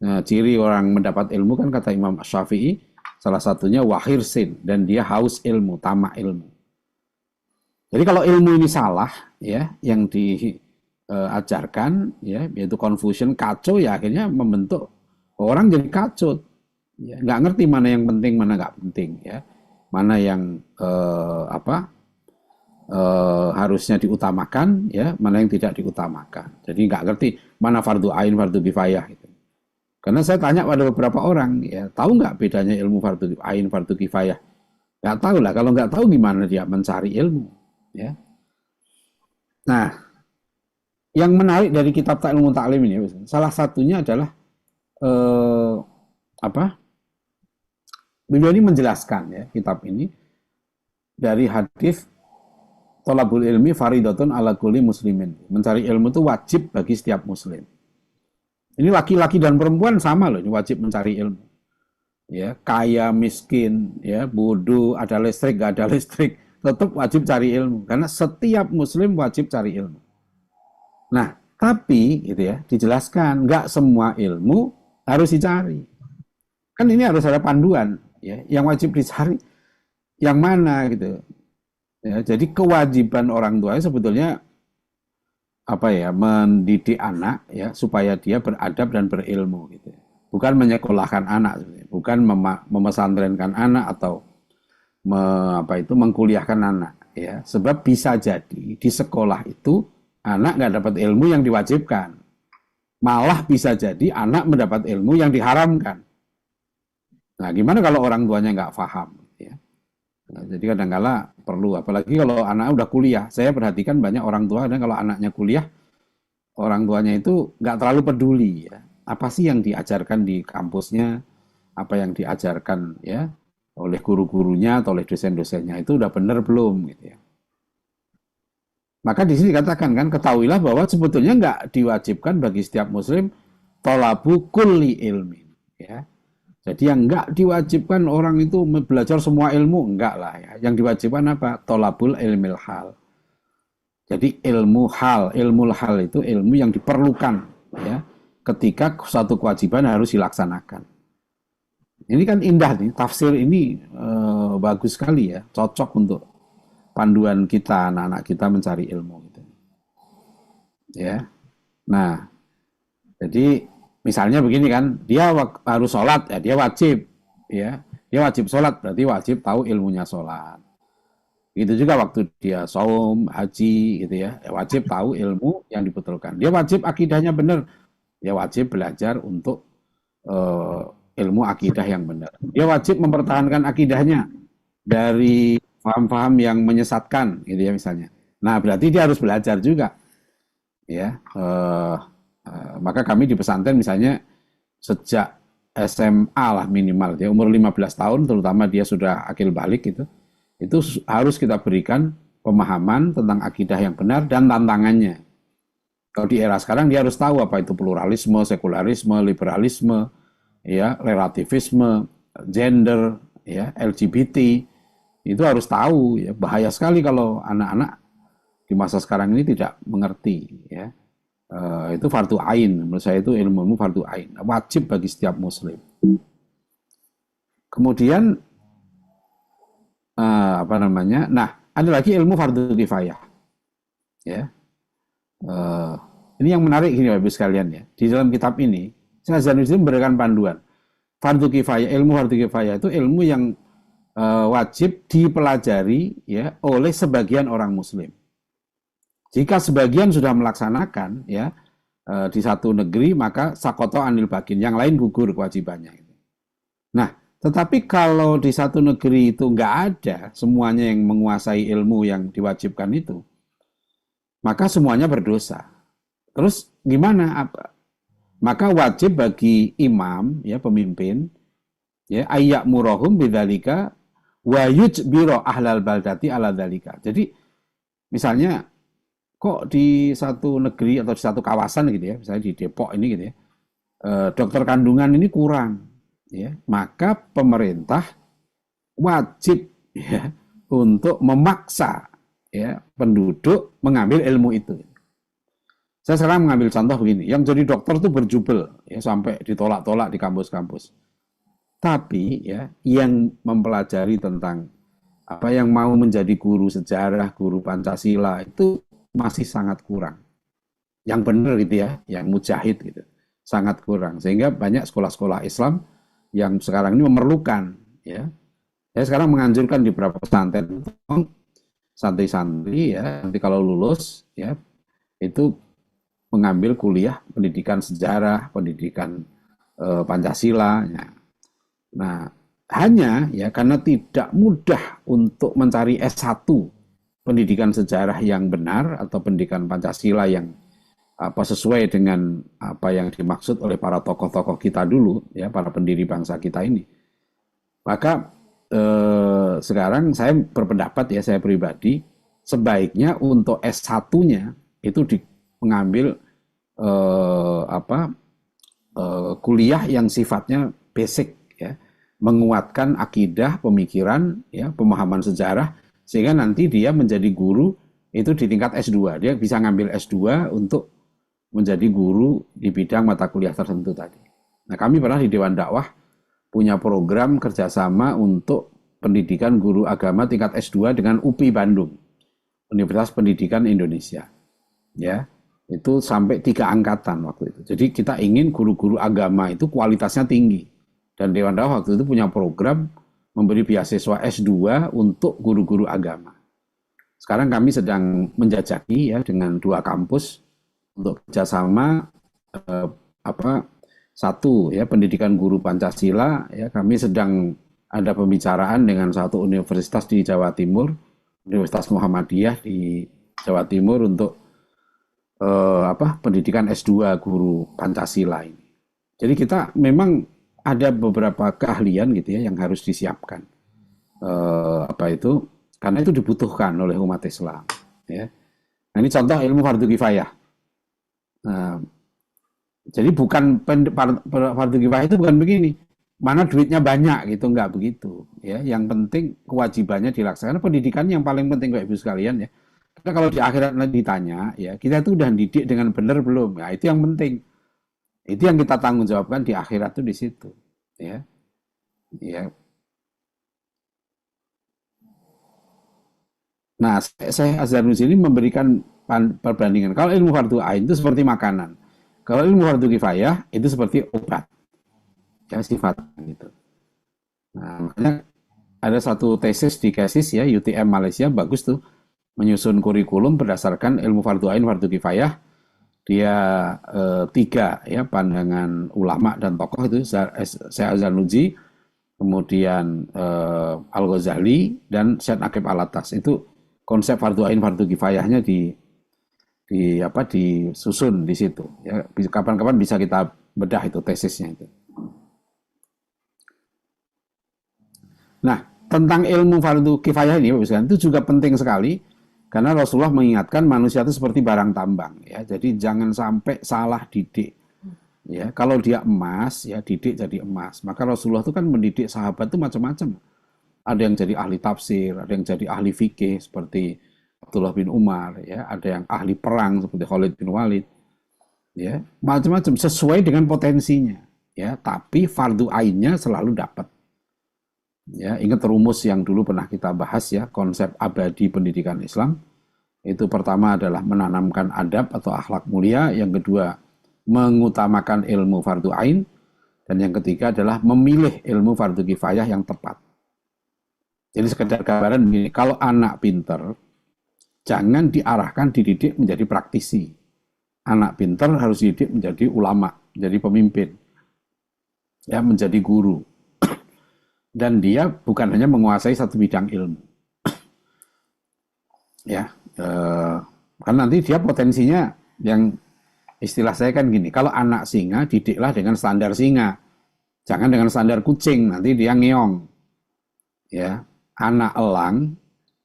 Nah, ciri orang mendapat ilmu kan kata Imam Syafi'i salah satunya wahirsin, dan dia haus ilmu, tamak ilmu. Jadi kalau ilmu ini salah ya, yang diajarkan ya, yaitu confusion, kacau ya, akhirnya membentuk orang jadi kacau. Ya, nggak ngerti mana yang penting, mana nggak penting ya. Mana yang harusnya diutamakan ya, mana yang tidak diutamakan. Jadi nggak ngerti mana fardu ain, fardu kifayah gitu. Karena saya tanya pada beberapa orang ya, tahu nggak bedanya ilmu fardu ain, fardu kifayah? Nggak tahu lah. Kalau nggak tahu gimana dia mencari ilmu ya. Nah, yang menarik dari kitab Ilmu Ta'lim ini salah satunya adalah beliau ini menjelaskan ya, kitab ini dari hadis thalabul ilmi faridatun ala kulli muslimin. Mencari ilmu itu wajib bagi setiap muslim. Ini laki-laki dan perempuan sama loh, ini wajib mencari ilmu. Ya, kaya, miskin, ya, bodoh, ada listrik, gak ada listrik, tetap wajib cari ilmu karena setiap muslim wajib cari ilmu. Nah, tapi gitu ya, dijelaskan nggak semua ilmu harus dicari. Kan ini harus ada panduan. Ya, yang wajib dicari yang mana gitu ya. Jadi kewajiban orang tua sebetulnya mendidik anak ya supaya dia beradab dan berilmu gitu, bukan menyekolahkan anak, bukan memesantrenkan anak atau mengkuliahkan anak ya. Sebab bisa jadi di sekolah itu anak nggak dapat ilmu yang diwajibkan, malah bisa jadi anak mendapat ilmu yang diharamkan. Nah, gimana kalau orang tuanya nggak paham? Ya? Nah, jadi kadang-kala perlu, apalagi kalau anak udah kuliah. Saya perhatikan banyak orang tua, dan kalau anaknya kuliah, orang tuanya itu nggak terlalu peduli. Ya. Apa sih yang diajarkan di kampusnya? Apa yang diajarkan ya oleh guru-gurunya atau oleh dosen-dosennya itu udah benar belum? Gitu ya. Maka di sini dikatakan kan, ketahuilah bahwa sebetulnya nggak diwajibkan bagi setiap muslim thalabu kulli ilmin. Ya. Jadi yang enggak diwajibkan orang itu belajar semua ilmu, enggak lah ya. Yang diwajibkan apa? Tholabul ilmil hal. Jadi ilmu hal itu ilmu yang diperlukan ya ketika suatu kewajiban harus dilaksanakan. Ini kan indah nih, tafsir ini bagus sekali ya, cocok untuk panduan kita, anak-anak kita mencari ilmu gitu. Ya. Nah, jadi misalnya begini kan, dia harus sholat, ya dia wajib sholat, berarti wajib tahu ilmunya sholat. Gitu juga waktu dia saum, haji, gitu ya wajib tahu ilmu yang dibutuhkan. Dia wajib akidahnya benar, dia wajib belajar untuk ilmu akidah yang benar. Dia wajib mempertahankan akidahnya dari paham-paham yang menyesatkan, gitu ya misalnya. Nah, berarti dia harus belajar juga, ya. Maka kami di pesantren misalnya sejak SMA lah minimal ya, umur 15 tahun terutama dia sudah akil balik itu harus kita berikan pemahaman tentang akidah yang benar dan tantangannya. Kalau di era sekarang dia harus tahu apa itu pluralisme, sekularisme, liberalisme, ya, relativisme, gender, ya, LGBT. Itu harus tahu, ya. Bahaya sekali kalau anak-anak di masa sekarang ini tidak mengerti, ya. Itu fardu ain, menurut saya itu ilmu fardu ain, wajib bagi setiap muslim. Kemudian apa namanya? Nah, ada lagi ilmu fardu kifayah, ya. Ini yang menarik gini Bapak Ibu sekalian, ya. Di dalam kitab ini, Syekh Hasanuddin memberikan panduan. Fardu kifayah, ilmu fardu kifayah itu ilmu yang wajib dipelajari, ya, oleh sebagian orang muslim. Jika sebagian sudah melaksanakan, ya, di satu negeri, maka sakoto anil bakin, yang lain gugur kewajibannya. Nah, tetapi kalau di satu negeri itu nggak ada semuanya yang menguasai ilmu yang diwajibkan itu, maka semuanya berdosa. Terus gimana? Maka wajib bagi imam, ya, pemimpin, ya, ayyak murahum bidzalika wa yujbiro ahlal baldati ala dzalika. Jadi misalnya kok di satu negeri atau di satu kawasan gitu ya, misalnya di Depok ini gitu ya, dokter kandungan ini kurang, ya, maka pemerintah wajib, ya, untuk memaksa, ya, penduduk mengambil ilmu itu. Saya sekarang mengambil contoh begini, yang jadi dokter itu berjubel, ya, sampai ditolak-tolak di kampus-kampus. Tapi, ya, yang mempelajari tentang apa, yang mau menjadi guru sejarah, guru Pancasila itu masih sangat kurang. Yang benar gitu ya, yang mujahid gitu, sangat kurang. Sehingga banyak sekolah-sekolah Islam yang sekarang ini memerlukan, ya. Saya sekarang menganjurkan di beberapa pesantren, santri-santri, ya, nanti kalau lulus, ya, itu mengambil kuliah pendidikan sejarah, pendidikan Pancasila, ya. Nah, hanya, ya, karena tidak mudah untuk mencari S1 pendidikan sejarah yang benar atau pendidikan Pancasila yang apa sesuai dengan apa yang dimaksud oleh para tokoh-tokoh kita dulu, ya, para pendiri bangsa kita ini. Maka sekarang saya berpendapat, ya, saya pribadi sebaiknya untuk S1-nya itu mengambil kuliah yang sifatnya basic, ya, menguatkan akidah, pemikiran, ya, pemahaman sejarah, sehingga nanti dia menjadi guru itu di tingkat S2. Dia bisa ngambil S2 untuk menjadi guru di bidang mata kuliah tertentu tadi. Nah, kami pernah di Dewan Dakwah punya program kerjasama untuk pendidikan guru agama tingkat S2 dengan UPI Bandung, Universitas Pendidikan Indonesia. Ya, itu sampai 3 angkatan waktu itu. Jadi kita ingin guru-guru agama itu kualitasnya tinggi. Dan Dewan Dakwah waktu itu punya program memberi beasiswa S2 untuk guru-guru agama. Sekarang kami sedang menjajaki, ya, dengan 2 kampus untuk kerjasama satu, ya, pendidikan guru Pancasila, ya, kami sedang ada pembicaraan dengan satu universitas di Jawa Timur, Universitas Muhammadiyah di Jawa Timur untuk pendidikan S2 guru Pancasila ini. Jadi kita memang ada beberapa keahlian gitu ya yang harus disiapkan. Karena itu dibutuhkan oleh umat Islam, ya. Nah, ini contoh ilmu fardu kifayah. Jadi bukan fardu kifayah itu bukan begini, mana duitnya banyak gitu, enggak begitu, ya. Yang penting kewajibannya dilaksanakan. Pendidikan yang paling penting Bapak Ibu sekalian, ya. Karena kalau di akhirat nanti ditanya, ya, kita itu udah didik dengan benar belum? Ya, itu yang penting. Itu yang kita tanggung jawabkan di akhirat itu di situ, ya. Ya. Nah, saya Hasanuddin ini memberikan perbandingan. Kalau ilmu fardu ain itu seperti makanan. Kalau ilmu fardu kifayah itu seperti obat. Ya, sifatnya gitu. Nah, makanya ada satu tesis di KESIS, ya, UTM Malaysia, bagus tuh, menyusun kurikulum berdasarkan ilmu fardu ain, fardu kifayah. Dia 3, ya, pandangan ulama dan tokoh itu, Syekh Hasanuddin, kemudian Al-Ghazali dan Syekh Aqib Al-Atas. Itu konsep fardu ain, fardu kifayahnya disusun di situ, ya. Kapan-kapan bisa kita bedah itu tesisnya itu. Nah, tentang ilmu fardu kifayah ini itu juga penting sekali Karena Rasulullah mengingatkan manusia itu seperti barang tambang ya. Jadi jangan sampai salah didik. Ya, kalau dia emas ya didik jadi emas. Maka Rasulullah itu kan mendidik sahabat itu macam-macam. Ada yang jadi ahli tafsir, ada yang jadi ahli fikih seperti Abdullah bin Umar ya, ada yang ahli perang seperti Khalid bin Walid. Ya, macam-macam sesuai dengan potensinya ya, tapi fardu ainnya selalu dapat. Ya, ingat rumus yang dulu pernah kita bahas ya, konsep abadi pendidikan Islam. Itu pertama adalah menanamkan adab atau akhlak mulia, yang kedua mengutamakan ilmu fardu ain, dan yang ketiga adalah memilih ilmu fardu kifayah yang tepat. Jadi sekedar gambaran begini, kalau anak pinter, jangan diarahkan dididik menjadi praktisi. Anak pinter harus dididik menjadi ulama, menjadi pemimpin, ya, menjadi guru. Dan dia bukan hanya menguasai satu bidang ilmu. Ya, kan nanti dia potensinya yang istilah saya kan gini, kalau anak singa didiklah dengan standar singa, jangan dengan standar kucing, nanti dia ngeong. Ya, anak elang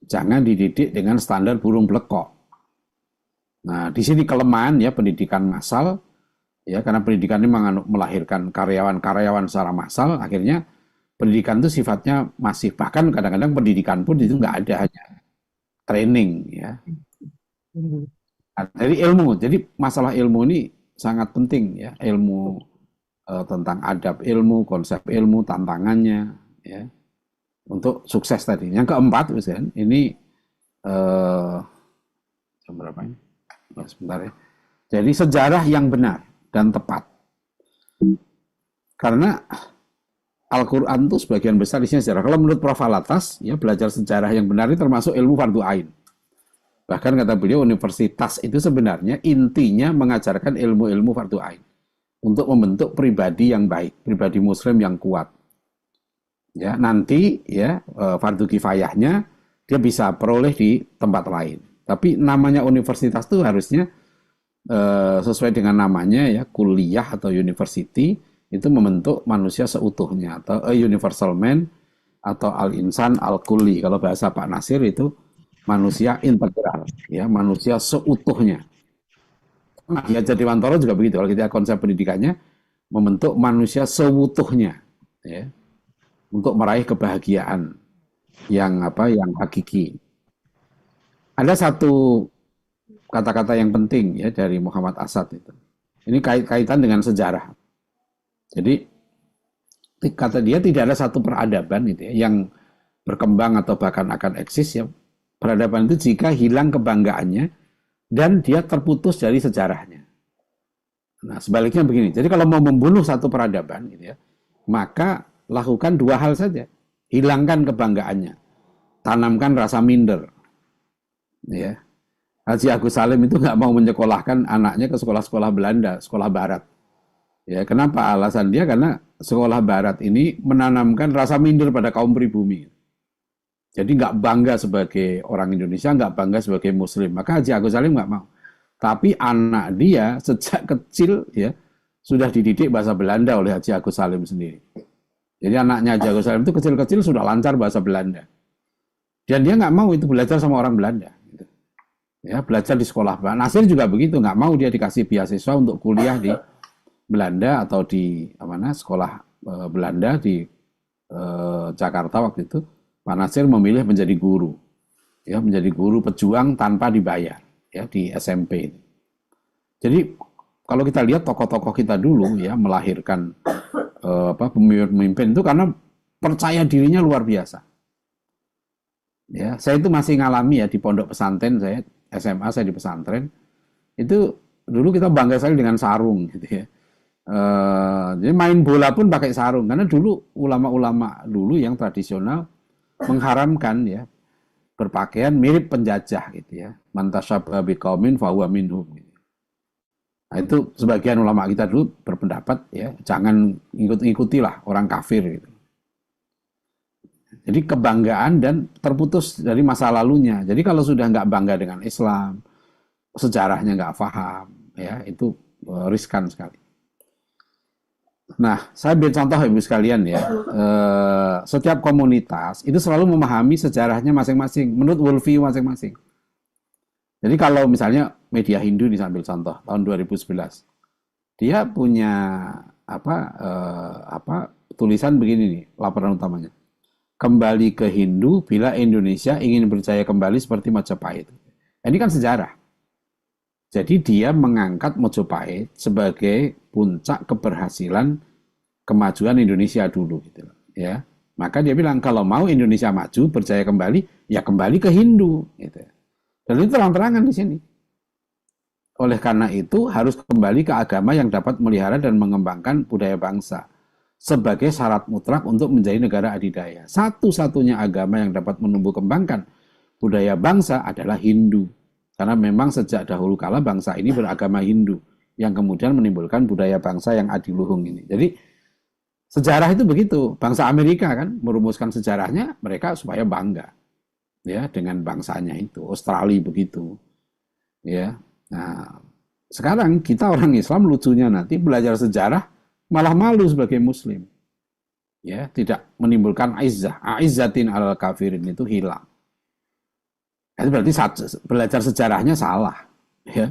jangan dididik dengan standar burung blekok. Nah, di sini kelemahan ya pendidikan massal, ya, karena pendidikan ini melahirkan karyawan-karyawan secara massal, akhirnya pendidikan itu sifatnya masif, bahkan kadang-kadang pendidikan pun itu nggak ada, hanya training ya. Nah, dari ilmu, jadi masalah ilmu ini sangat penting ya, ilmu tentang adab ilmu, konsep ilmu, tantangannya ya, untuk sukses tadi. Yang keempat, misalnya, ini jam berapa ini? Ya, sebentar ya. Jadi sejarah yang benar dan tepat. Karena Al-Quran itu sebagian besar isinya sejarah. Kalau menurut Prof. Alatas, ya, belajar sejarah yang benar ini termasuk ilmu fardu ain. Bahkan kata beliau, universitas itu sebenarnya intinya mengajarkan ilmu-ilmu fardu ain untuk membentuk pribadi yang baik, pribadi muslim yang kuat. Ya, nanti ya fardu kifayahnya dia bisa peroleh di tempat lain. Tapi namanya universitas itu harusnya sesuai dengan namanya ya, kuliah atau university, itu membentuk manusia seutuhnya, atau a universal man atau al-insan al-kulli. Kalau bahasa Pak Nasir itu manusia integral, ya, manusia seutuhnya. Nah, ya jadi Wantoro juga begitu. Kalau kita konsep pendidikannya membentuk manusia seutuhnya, ya, untuk meraih kebahagiaan yang hakiki. Ada satu kata-kata yang penting ya dari Muhammad Asad itu. Ini kaitan dengan sejarah. Jadi kata dia tidak ada satu peradaban itu ya, yang berkembang atau bahkan akan eksis ya. Peradaban itu jika hilang kebanggaannya dan dia terputus dari sejarahnya. Nah, sebaliknya begini. Jadi kalau mau membunuh satu peradaban gitu ya, maka lakukan dua hal saja. Hilangkan kebanggaannya. Tanamkan rasa minder. Ya. Haji Agus Salim itu nggak mau menyekolahkan anaknya ke sekolah-sekolah Belanda, sekolah barat. Ya, kenapa? Alasan dia karena sekolah barat ini menanamkan rasa minder pada kaum pribumi. Jadi nggak bangga sebagai orang Indonesia, nggak bangga sebagai Muslim. Maka Haji Agus Salim nggak mau. Tapi anak dia sejak kecil ya sudah dididik bahasa Belanda oleh Haji Agus Salim sendiri. Jadi anaknya Haji Agus Salim itu kecil-kecil sudah lancar bahasa Belanda. Dan dia nggak mau itu belajar sama orang Belanda. Ya, belajar di sekolah. Nasir juga begitu, nggak mau dia dikasih beasiswa untuk kuliah di Belanda atau di sekolah Belanda di Jakarta waktu itu. Pak Nasir memilih menjadi guru, ya, menjadi guru pejuang tanpa dibayar, ya, di SMP. Jadi kalau kita lihat tokoh-tokoh kita dulu ya melahirkan pemimpin itu karena percaya dirinya luar biasa. Ya, saya itu masih ngalami ya di pondok pesantren, saya SMA saya di pesantren itu dulu kita bangga sekali dengan sarung gitu ya. Jadi main bola pun pakai sarung karena dulu ulama-ulama dulu yang tradisional mengharamkan ya berpakaian mirip penjajah gitu ya. Man tasyabbaha biqaumin fahuwa minhum gitu. Nah, itu sebagian ulama kita dulu berpendapat ya jangan ikutilah orang kafir gitu. Jadi kebanggaan dan terputus dari masa lalunya. Jadi kalau sudah nggak bangga dengan Islam, sejarahnya nggak paham, ya itu riskan sekali. Nah, saya ambil contoh Ibu sekalian ya. Setiap komunitas itu selalu memahami sejarahnya masing-masing, menurut worldview masing-masing. Jadi kalau misalnya media Hindu ini sambil contoh tahun 2011, dia punya tulisan begini nih, laporan utamanya. Kembali ke Hindu bila Indonesia ingin berjaya kembali seperti Majapahit. Ini kan sejarah. Jadi dia mengangkat Majapahit sebagai puncak keberhasilan kemajuan Indonesia dulu gitu loh, ya. Maka dia bilang kalau mau Indonesia maju, berjaya kembali, ya kembali ke Hindu gitu. Dan itu terang-terangan di sini. Oleh karena itu harus kembali ke agama yang dapat melihara dan mengembangkan budaya bangsa sebagai syarat mutlak untuk menjadi negara adidaya. Satu-satunya agama yang dapat menumbuh kembangkan budaya bangsa adalah Hindu. Karena memang sejak dahulu kala bangsa ini beragama Hindu yang kemudian menimbulkan budaya bangsa yang adiluhung ini. Jadi sejarah itu begitu. Bangsa Amerika kan merumuskan sejarahnya mereka supaya bangga ya dengan bangsanya itu. Australia begitu. Ya. Nah, sekarang kita orang Islam lucunya nanti belajar sejarah malah malu sebagai muslim. Ya, tidak menimbulkan izzah. Aizzatin alal kafirin itu hilang. Itu berarti belajar sejarahnya salah. Ya.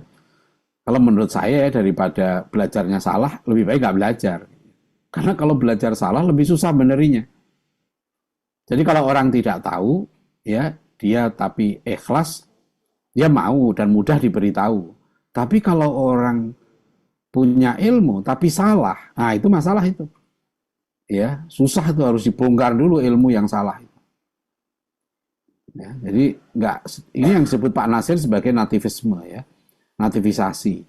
Kalau menurut saya daripada belajarnya salah, lebih baik nggak belajar. Karena kalau belajar salah lebih susah benerinya. Jadi kalau orang tidak tahu, ya dia tapi ikhlas, dia mau dan mudah diberitahu. Tapi kalau orang punya ilmu tapi salah, nah itu masalah itu. Ya, susah itu harus dibongkar dulu ilmu yang salah. Ya, jadi ini yang disebut Pak Nasir sebagai nativisme ya, nativisasi.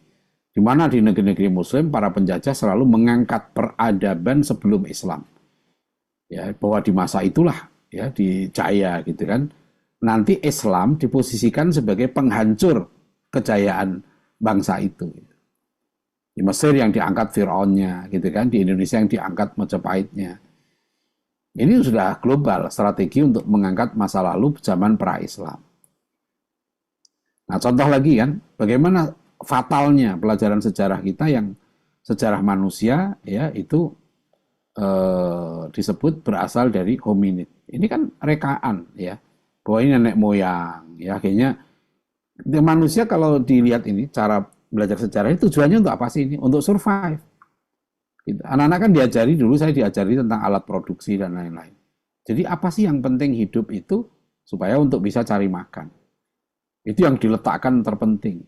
Di mana di negeri-negeri Muslim para penjajah selalu mengangkat peradaban sebelum Islam. Ya, bahwa di masa itulah ya di Jaya gitu kan. Nanti Islam diposisikan sebagai penghancur kejayaan bangsa itu. Di Mesir yang diangkat Fir'aunnya, gitu kan, di Indonesia yang diangkat Majapahitnya. Ini sudah global strategi untuk mengangkat masa lalu zaman pra-Islam. Nah, contoh lagi kan, bagaimana fatalnya pelajaran sejarah kita yang sejarah manusia ya itu disebut berasal dari hominid. Ini kan rekaan ya. Bahwa ini nenek moyang, ya akhirnya manusia kalau dilihat ini cara belajar sejarah ini tujuannya untuk apa sih ini? Untuk survive. Anak-anak kan diajari dulu, saya diajari tentang alat produksi dan lain-lain. Jadi apa sih yang penting hidup itu supaya untuk bisa cari makan? Itu yang diletakkan terpenting.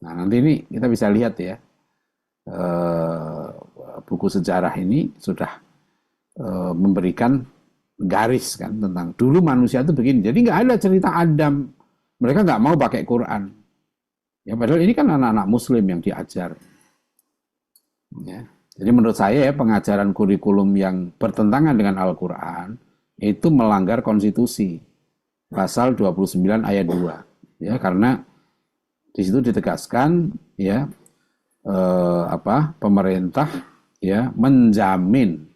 Nah nanti ini kita bisa lihat ya buku sejarah ini sudah memberikan garis kan tentang dulu manusia itu begini. Jadi nggak ada cerita Adam. Mereka nggak mau pakai Quran. Ya padahal ini kan anak-anak Muslim yang diajar. Ya. Jadi menurut saya ya, pengajaran kurikulum yang bertentangan dengan Al-Quran itu melanggar konstitusi pasal 29 ayat 2. Ya karena di situ ditegaskan ya pemerintah ya menjamin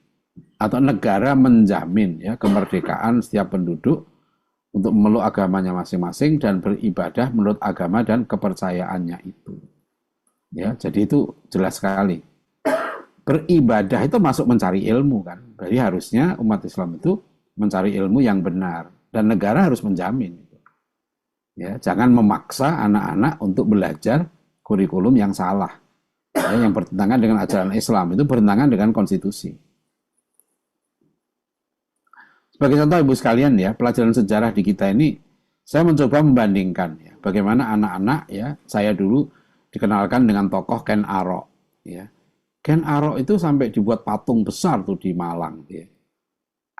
atau negara menjamin ya kemerdekaan setiap penduduk untuk memeluk agamanya masing-masing dan beribadah menurut agama dan kepercayaannya itu. Ya, jadi itu jelas sekali. Beribadah itu masuk mencari ilmu kan. Jadi harusnya umat Islam itu mencari ilmu yang benar dan negara harus menjamin. Ya, jangan memaksa anak-anak untuk belajar kurikulum yang salah. Ya, yang bertentangan dengan ajaran Islam itu bertentangan dengan konstitusi. Sebagai contoh Ibu sekalian ya, pelajaran sejarah di kita ini, saya mencoba membandingkan ya, bagaimana anak-anak ya, saya dulu dikenalkan dengan tokoh Ken Arok. Ya. Ken Arok itu sampai dibuat patung besar tuh di Malang. Ya.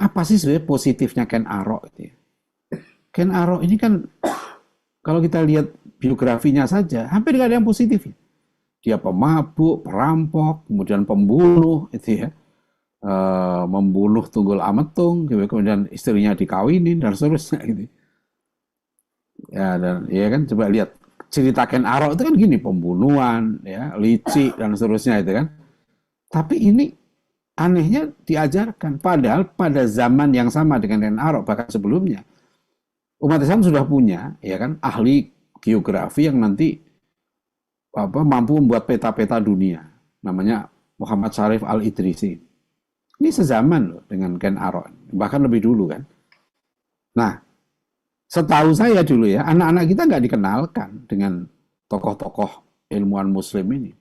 Apa sih sebenarnya positifnya Ken Arok? Ya. Ken Arok ini kan, kalau kita lihat biografinya saja, hampir nggak ada yang positif. Ya. Dia pemabuk, perampok, kemudian pembunuh, itu ya. Membunuh Tunggul Ametung, kemudian istrinya dikawinin dan seterusnya gitu. Ya dan ya kan coba lihat cerita Ken Arok itu kan gini, pembunuhan, ya, licik dan seterusnya itu kan. Tapi ini anehnya diajarkan padahal pada zaman yang sama dengan Ken Arok bahkan sebelumnya umat Islam sudah punya ya kan ahli geografi yang nanti mampu membuat peta-peta dunia, namanya Muhammad Syarif Al-Idrisi. Ini sezaman loh dengan Ken Arok, bahkan lebih dulu kan. Nah, Setahu saya dulu ya, anak-anak kita nggak dikenalkan dengan tokoh-tokoh ilmuwan Muslim ini.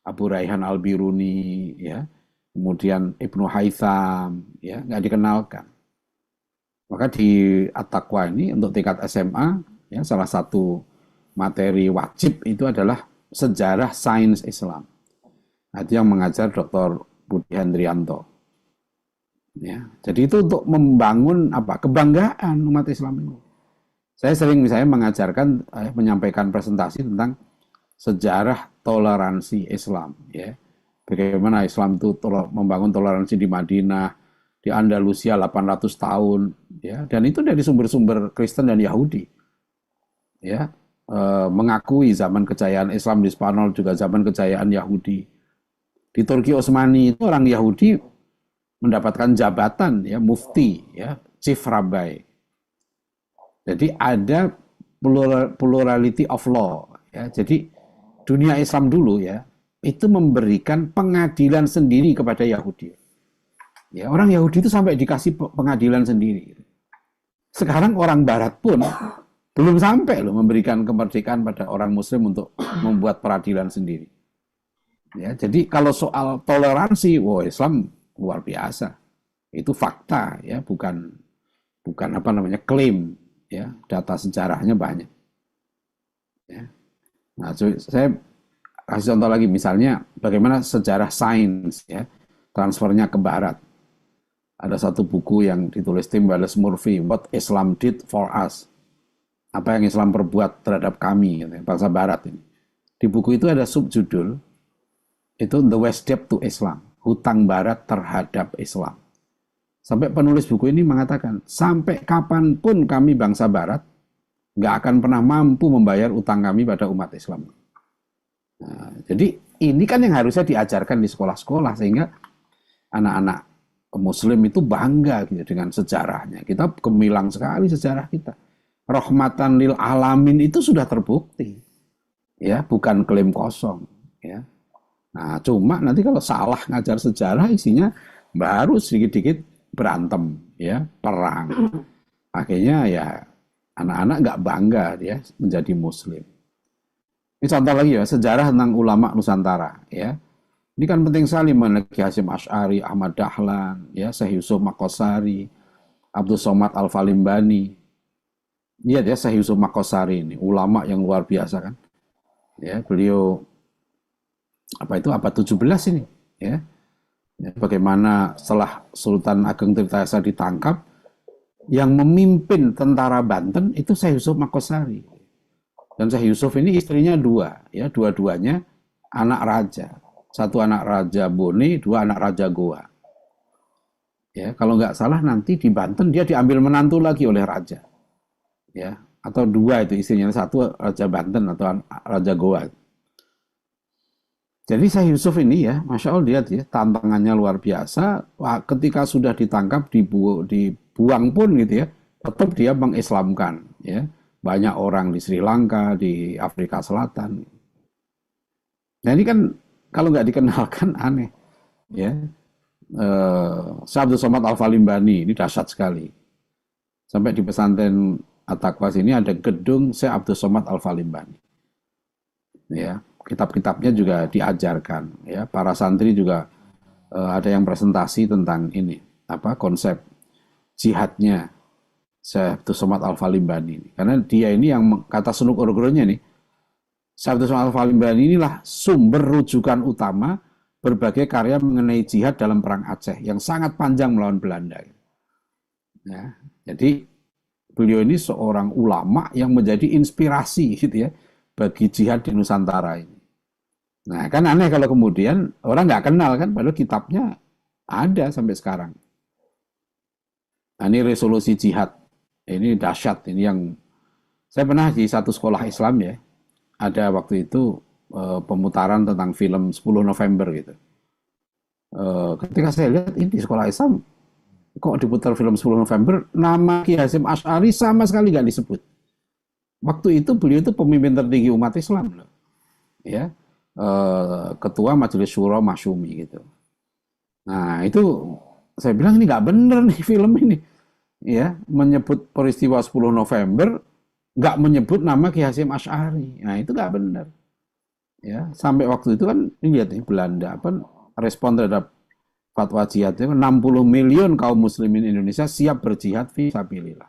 Abu Raihan Al-Biruni, ya, kemudian Ibnu Haytham, ya, nggak dikenalkan. Maka di At-Taqwa ini untuk tingkat SMA, ya, salah satu materi wajib itu adalah sejarah sains Islam. Nah, itu yang mengajar Dr. Budi Hendrianto. Ya, jadi itu untuk membangun apa kebanggaan umat Islam ini. Saya sering misalnya mengajarkan, menyampaikan presentasi tentang sejarah toleransi Islam, ya. Bagaimana Islam itu membangun toleransi di Madinah, di Andalusia 800 tahun, ya. Dan itu dari sumber-sumber Kristen dan Yahudi, ya. Mengakui zaman kejayaan Islam di Spanyol juga zaman kejayaan Yahudi. Di Turki Utsmani itu orang Yahudi mendapatkan jabatan, ya, mufti, ya, chief rabbi. Jadi ada plurality of law, ya. Jadi dunia Islam dulu, ya, itu memberikan pengadilan sendiri kepada Yahudi. Ya, orang Yahudi itu sampai dikasih pengadilan sendiri. Sekarang orang Barat pun belum sampai loh memberikan kemerdekaan pada orang Muslim untuk membuat peradilan sendiri. Ya, jadi kalau soal toleransi, wah, Islam luar biasa. Itu fakta, ya, bukan apa namanya klaim. Ya, data sejarahnya banyak. Ya. Nah, saya kasih contoh lagi, misalnya bagaimana sejarah sains, ya, transfernya ke Barat. Ada satu buku yang ditulis Tim Wallace-Murphy, What Islam Did for Us. Apa yang Islam perbuat terhadap kami, gitu, bangsa Barat ini. Di buku itu ada subjudul, itu The West Debt to Islam, hutang Barat terhadap Islam. Sampai penulis buku ini mengatakan, sampai kapanpun kami bangsa Barat nggak akan pernah mampu membayar utang kami pada umat Islam. Nah, jadi ini kan yang harusnya diajarkan di sekolah-sekolah sehingga anak-anak Muslim itu bangga gitu dengan sejarahnya. Kita gemilang sekali sejarah kita. Rahmatan lil alamin itu sudah terbukti, ya, bukan klaim kosong, ya. Nah, cuma nanti kalau salah ngajar sejarah isinya baru sedikit-sedikit berantem, ya, perang. Akhirnya ya anak-anak nggak bangga dia menjadi Muslim. Ini contoh lagi ya, sejarah tentang ulama Nusantara, ya. Ini kan penting sekali mengenai Hasyim Asy'ari, Ahmad Dahlan, ya, Syekh Yusuf Maqosari, Abdul Somad Al-Falimbani. Lihat ya, Syekh Yusuf Maqosari ini ulama yang luar biasa kan. Ya, beliau abad 17 ini, ya. Bagaimana setelah Sultan Ageng Tirtayasa ditangkap, yang memimpin tentara Banten itu Syekh Yusuf Maqosari. Dan Syekh Yusuf ini istrinya dua, ya, dua-duanya anak raja. Satu anak raja Bone, dua anak raja Goa. Ya, kalau nggak salah nanti di Banten dia diambil menantu lagi oleh raja. Ya, atau dua itu istrinya, satu raja Banten atau raja Goa. Jadi Syekh Yusuf ini, ya, Masya Allah, lihat ya, tantangannya luar biasa. Wah, ketika sudah ditangkap, dibuang pun gitu ya, tetap dia mengislamkan, ya, banyak orang di Sri Lanka, di Afrika Selatan. Nah ini kan kalau nggak dikenalkan aneh, ya. Syekh Abdul Somad Al-Falimbani ini dahsyat sekali. Sampai di pesantren At-Taqwa sini ada gedung Syekh Abdul Somad Al-Falimbani. Ya. Kitab-kitabnya juga diajarkan, ya. Para santri juga ada yang presentasi tentang ini, apa konsep jihadnya Syekh Abdul Somad Al-Falimbani ini. Karena dia ini yang kata Sunuk Urgronya nih, Syekh Abdul Somad Al-Falimbani inilah sumber rujukan utama berbagai karya mengenai jihad dalam perang Aceh yang sangat panjang melawan Belanda. Ya, jadi beliau ini seorang ulama yang menjadi inspirasi gitu ya bagi jihad di Nusantara ini. Nah, kan aneh kalau kemudian orang nggak kenal kan, padahal kitabnya ada sampai sekarang. Nah, ini resolusi jihad. Ini dahsyat, ini yang saya pernah di satu sekolah Islam ya. Ada waktu itu pemutaran tentang film 10 November gitu. Ketika saya lihat ini di sekolah Islam kok diputar film 10 November, nama Ki Hasyim Asy'ari sama sekali nggak disebut. Waktu itu beliau itu pemimpin tertinggi umat Islam loh. Ya. Ketua Majelis Syuro Masyumi gitu. Nah itu saya bilang ini nggak bener nih film ini. ya menyebut peristiwa 10 November, nggak menyebut nama Ki Hasyim Asy'ari. Nah, itu nggak benar. Ya, sampai waktu itu kan ini lihat nih Belanda apa respon terhadap fatwa jihad itu 60 million kaum muslimin Indonesia siap berjihad fi sabilillah.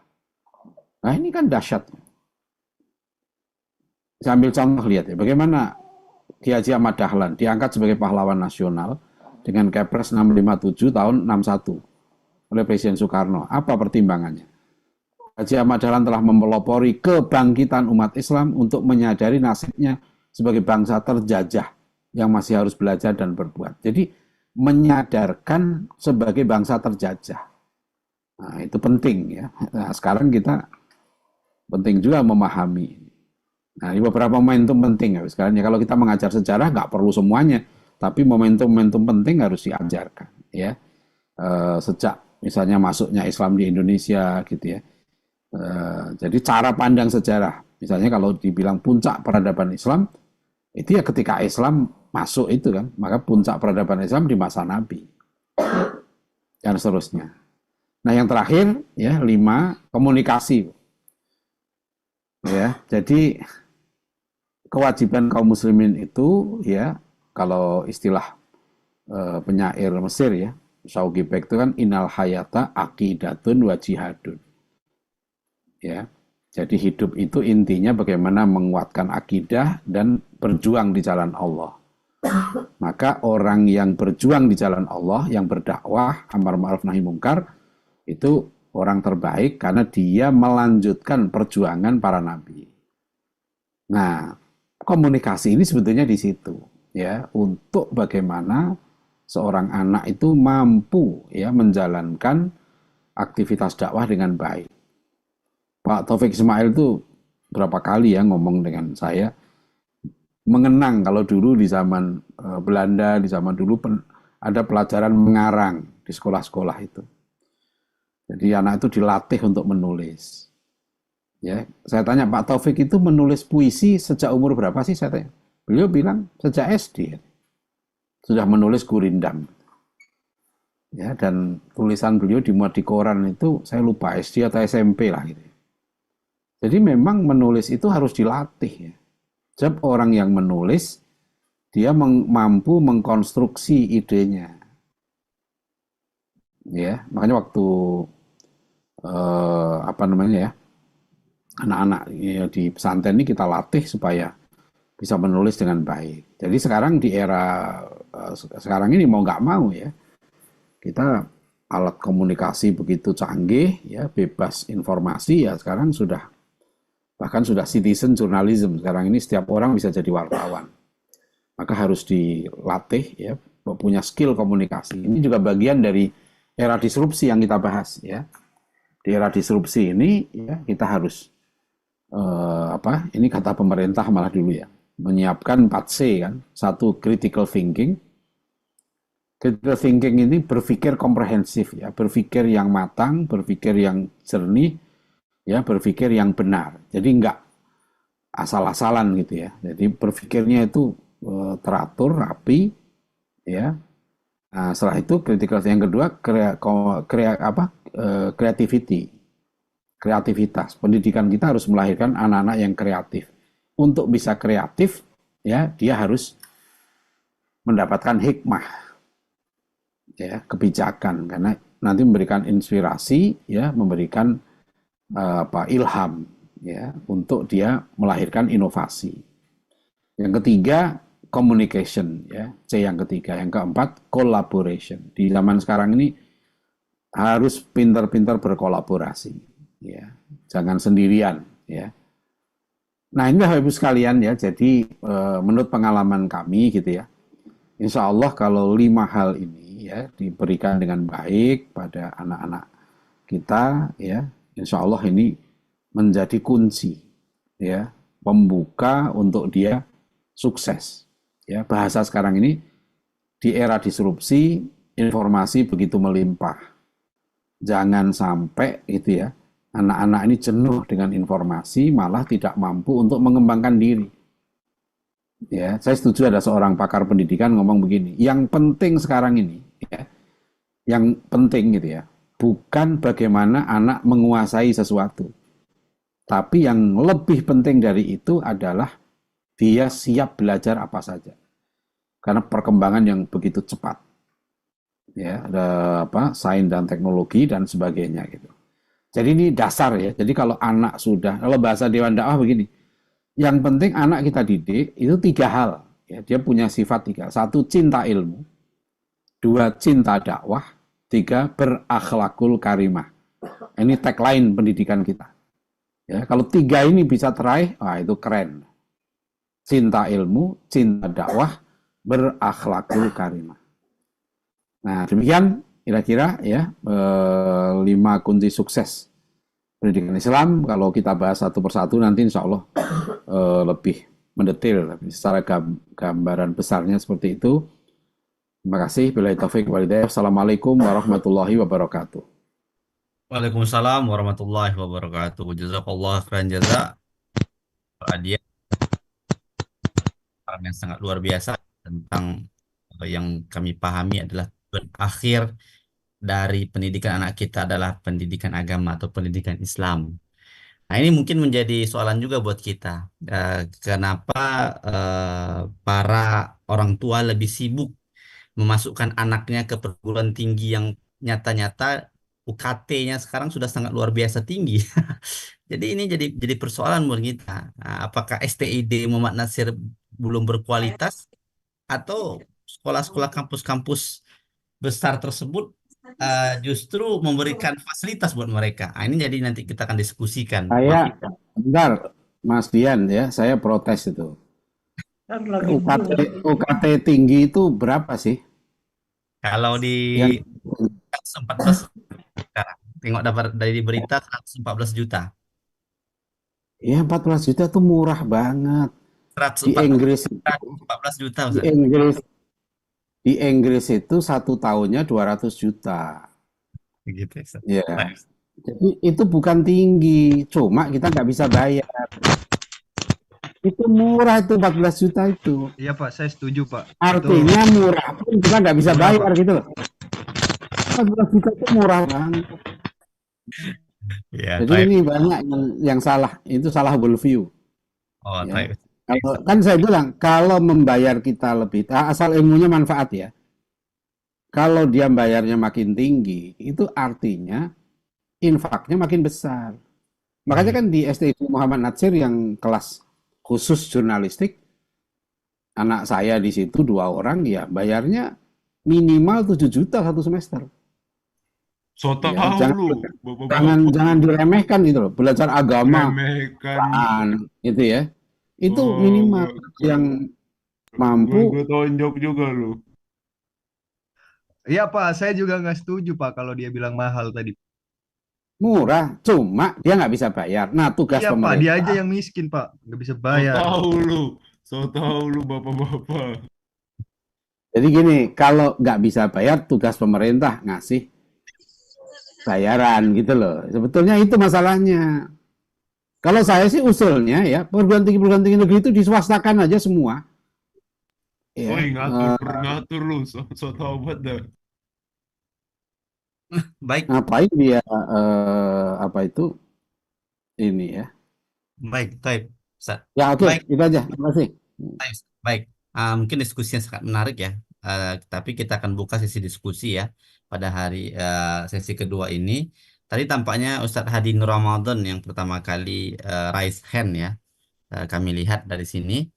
Nah, ini kan dahsyat. Saya ambil contoh lihat ya, bagaimana Ki Haji Ahmad Dahlan diangkat sebagai pahlawan nasional dengan Kepres 657 tahun 61 oleh Presiden Soekarno. Apa pertimbangannya? Haji Ahmad Dahlan telah mempelopori kebangkitan umat Islam untuk menyadari nasibnya sebagai bangsa terjajah yang masih harus belajar dan berbuat. Jadi menyadarkan sebagai bangsa terjajah. Nah, itu penting ya. Nah, sekarang kita penting juga memahami. Nah, ini beberapa momentum penting ya. Sekarang ya, kalau kita mengajar sejarah nggak perlu semuanya, tapi momentum-momentum penting harus diajarkan ya. Sejak misalnya masuknya Islam di Indonesia gitu ya. Jadi cara pandang sejarah, misalnya kalau dibilang puncak peradaban Islam, itu ya ketika Islam masuk itu kan, maka puncak peradaban Islam di masa Nabi dan seterusnya. Nah, yang terakhir ya 5 komunikasi. Ya, jadi kewajiban kaum muslimin itu ya kalau istilah penyair Mesir ya, Shauqi Beg itu kan innal hayata aqidatun wa jihadun. Ya. Jadi hidup itu intinya bagaimana menguatkan akidah dan berjuang di jalan Allah. Maka orang yang berjuang di jalan Allah, yang berdakwah, amar ma'ruf nahi mungkar, itu orang terbaik karena dia melanjutkan perjuangan para nabi. Nah, komunikasi ini sebetulnya di situ, ya, untuk bagaimana seorang anak itu mampu ya menjalankan aktivitas dakwah dengan baik. Pak Taufik Ismail itu berapa kali ya ngomong dengan saya, mengenang kalau dulu di zaman Belanda, di zaman dulu ada pelajaran mengarang di sekolah-sekolah itu. Jadi anak itu dilatih untuk menulis. Ya, saya tanya Pak Taufik itu menulis puisi sejak umur berapa sih, saya tanya. Beliau bilang sejak SD sudah menulis gurindam. Ya, dan tulisan beliau dimuat di koran itu saya lupa SD atau SMP lah gitu. Jadi memang menulis itu harus dilatih ya. Sebab orang yang menulis dia mampu mengkonstruksi idenya. Ya, makanya waktu anak-anak ya, di pesantren ini kita latih supaya bisa menulis dengan baik. Jadi sekarang di era sekarang ini mau nggak mau ya, kita alat komunikasi begitu canggih ya, bebas informasi ya, sekarang bahkan sudah citizen journalism. Sekarang ini setiap orang bisa jadi wartawan. Maka harus dilatih ya, punya skill komunikasi. Ini juga bagian dari era disrupsi yang kita bahas ya. Di era disrupsi ini ya, kita harus ini kata pemerintah malah dulu ya, menyiapkan 4C kan. 1, critical thinking. Critical thinking ini berpikir komprehensif ya, berpikir yang matang, berpikir yang jernih, ya, berpikir yang benar. Jadi enggak asal-asalan gitu ya. Jadi berpikirnya itu teratur, rapi, ya. Nah, setelah itu critical yang kedua kreativitas. Pendidikan kita harus melahirkan anak-anak yang kreatif. Untuk bisa kreatif, ya, dia harus mendapatkan hikmah, ya, kebijakan, karena nanti memberikan inspirasi, ya, memberikan ilham, ya, untuk dia melahirkan inovasi. Yang ketiga communication, ya, C yang ketiga. Yang keempat collaboration. Di zaman sekarang ini harus pintar-pintar berkolaborasi, ya, jangan sendirian, ya. Nah, ini Bapak Ibu sekalian ya. Jadi menurut pengalaman kami gitu ya, insya Allah kalau 5 hal ini ya diberikan dengan baik pada anak-anak kita, ya, insya Allah ini menjadi kunci, ya, pembuka untuk dia sukses. Ya, bahasa sekarang ini di era disrupsi, informasi begitu melimpah. Jangan sampai itu ya, anak-anak ini jenuh dengan informasi, malah tidak mampu untuk mengembangkan diri. Ya, saya setuju ada seorang pakar pendidikan ngomong begini, yang penting sekarang ini, ya, yang penting gitu ya, bukan bagaimana anak menguasai sesuatu. Tapi yang lebih penting dari itu adalah dia siap belajar apa saja. Karena perkembangan yang begitu cepat. Ya, ada sains dan teknologi dan sebagainya gitu. Jadi ini dasar ya. Jadi kalau anak sudah, kalau bahasa Dewan Dakwah begini, yang penting anak kita didik itu 3 hal. Ya, dia punya sifat 3. 1, cinta ilmu. 2, cinta dakwah. 3, berakhlakul karimah. Ini tagline pendidikan kita. Ya, kalau 3 ini bisa teraih, wah itu keren. Cinta ilmu, cinta dakwah, berakhlakul karimah. Nah, demikian kira-kira ya 5 kunci sukses pendidikan Islam. Kalau kita bahas satu persatu nanti insya Allah lebih mendetail, tapi secara gambaran besarnya seperti itu. Terima kasih. Billahi taufiq wal hidayah. Assalamualaikum warahmatullahi wabarakatuh. Waalaikumsalam warahmatullahi wabarakatuh. Jazakallah khairan jaza. Dia orang yang sangat luar biasa tentang yang kami pahami adalah tujuan akhir dari pendidikan anak kita adalah pendidikan agama atau pendidikan Islam. Nah, ini mungkin menjadi soalan juga buat kita. Kenapa para orang tua lebih sibuk memasukkan anaknya ke perguruan tinggi yang nyata-nyata UKT-nya sekarang sudah sangat luar biasa tinggi. Jadi ini jadi persoalan buat kita. Nah, apakah STID Muhammad Nasir belum berkualitas atau sekolah-sekolah kampus-kampus besar tersebut justru memberikan fasilitas buat mereka. Nah, ini jadi nanti kita akan diskusikan. Saya, bentar, Mas Dian ya, saya protes itu. Kan lagi UKT tinggi itu berapa sih? Kalau di Yang 114 sekarang, tengok dapat dari berita 114 juta. ya 14 juta itu murah banget. Di 114 Inggris, 114 juta, di Ustaz. Inggris, di Inggris itu 1 tahunnya 200 juta. Gitu, Ustaz. Ya, Baik. jadi itu bukan tinggi, cuma kita nggak bisa bayar. Itu murah itu 14 juta itu. Iya Pak, saya setuju Pak. Artinya murah pun kita nggak bisa Murah, bayar gitu loh. 14 juta itu murah banget. Ya, Jadi baik. ini banyak yang salah, itu salah worldview. Oh, Ya. baik. Kalau, kan saya bilang, kalau membayar kita lebih, asal ilmunya manfaat ya. Kalau dia bayarnya makin tinggi, itu artinya infaknya makin besar. Makanya kan di STID Muhammad Natsir yang kelas khusus jurnalistik, anak saya di situ 2 orang, ya bayarnya minimal 7 juta 1 semester. So Ya, tahu jangan, lu, jangan diremehkan gitu loh. Belajar agama, remehkan. Quran, gitu ya. Itu Oh, minimal yang mampu. gue tonjok juga lu. Iya Pak, saya juga nggak setuju Pak kalau dia bilang mahal tadi. Murah, cuma dia nggak bisa bayar. Nah, tugas Iya Pak, dia pemerintah. aja yang miskin Pak, nggak bisa So bayar. tahu lu bapak-bapak. Jadi gini, kalau nggak bisa bayar, tugas pemerintah ngasih bayaran gitu loh. Sebetulnya itu masalahnya. Kalau saya sih usulnya ya, perguruan tinggi negeri itu diswastakan aja semua. Ya, Woi, ngatur lu, so tahu banget dah. Baik, ngapain dia apa itu ini ya? baik, baik, Ustaz. Ya oke, Baik, itu aja. Terima kasih. baik, Ustaz. Baik. Mungkin diskusinya sangat menarik ya. Tapi kita akan buka sesi diskusi ya pada hari sesi kedua ini. Tadi tampaknya Ustadz Hadi Nur Ramadan yang pertama kali raise hand ya. Kami lihat dari sini.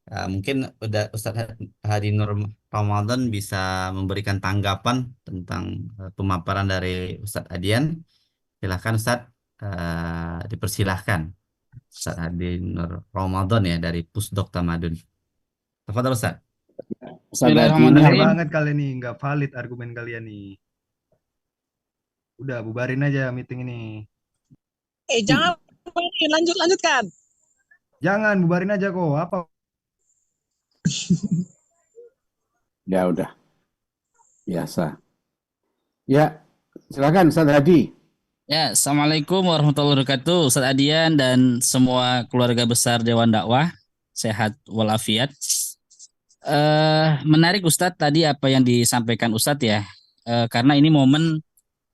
Mungkin Ustadz Hadi Nur Ramadan bisa memberikan tanggapan tentang pemaparan dari Ustadz Adian. Silahkan Ustadz, dipersilahkan. Ustadz Hadi Nur Ramadan ya dari Pusdok Tamadun. Tafadhol Ustadz. Sadar Bener ini banget kalian nih, nggak valid argumen kalian nih. Udah, bubarin aja meeting ini. Jangan lanjutkan. Jangan, bubarin aja kok. Apa? ya udah biasa. Ya, silakan Ustaz Hadi. Ya, Assalamualaikum warahmatullahi wabarakatuh. Ustadz Adian dan semua keluarga besar Dewan Dakwah, sehat walafiat. Menarik Ustadz tadi apa yang disampaikan Ustadz ya, karena ini momen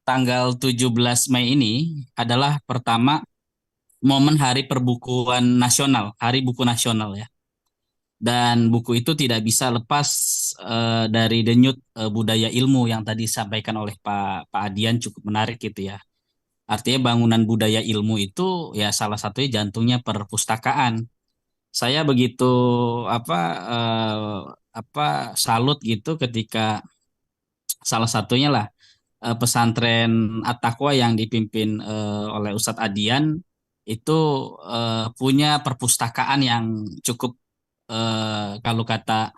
tanggal 17 Mei ini adalah pertama momen Hari Perbukuan Nasional, Hari Buku Nasional ya. Dan buku itu tidak bisa lepas dari denyut budaya ilmu yang tadi disampaikan oleh Pak Adian, cukup menarik gitu ya. Artinya bangunan budaya ilmu itu ya salah satunya jantungnya perpustakaan. Saya begitu salut gitu ketika salah satunya lah pesantren At-Taqwa yang dipimpin oleh Ustadz Adian itu punya perpustakaan yang cukup kalau kata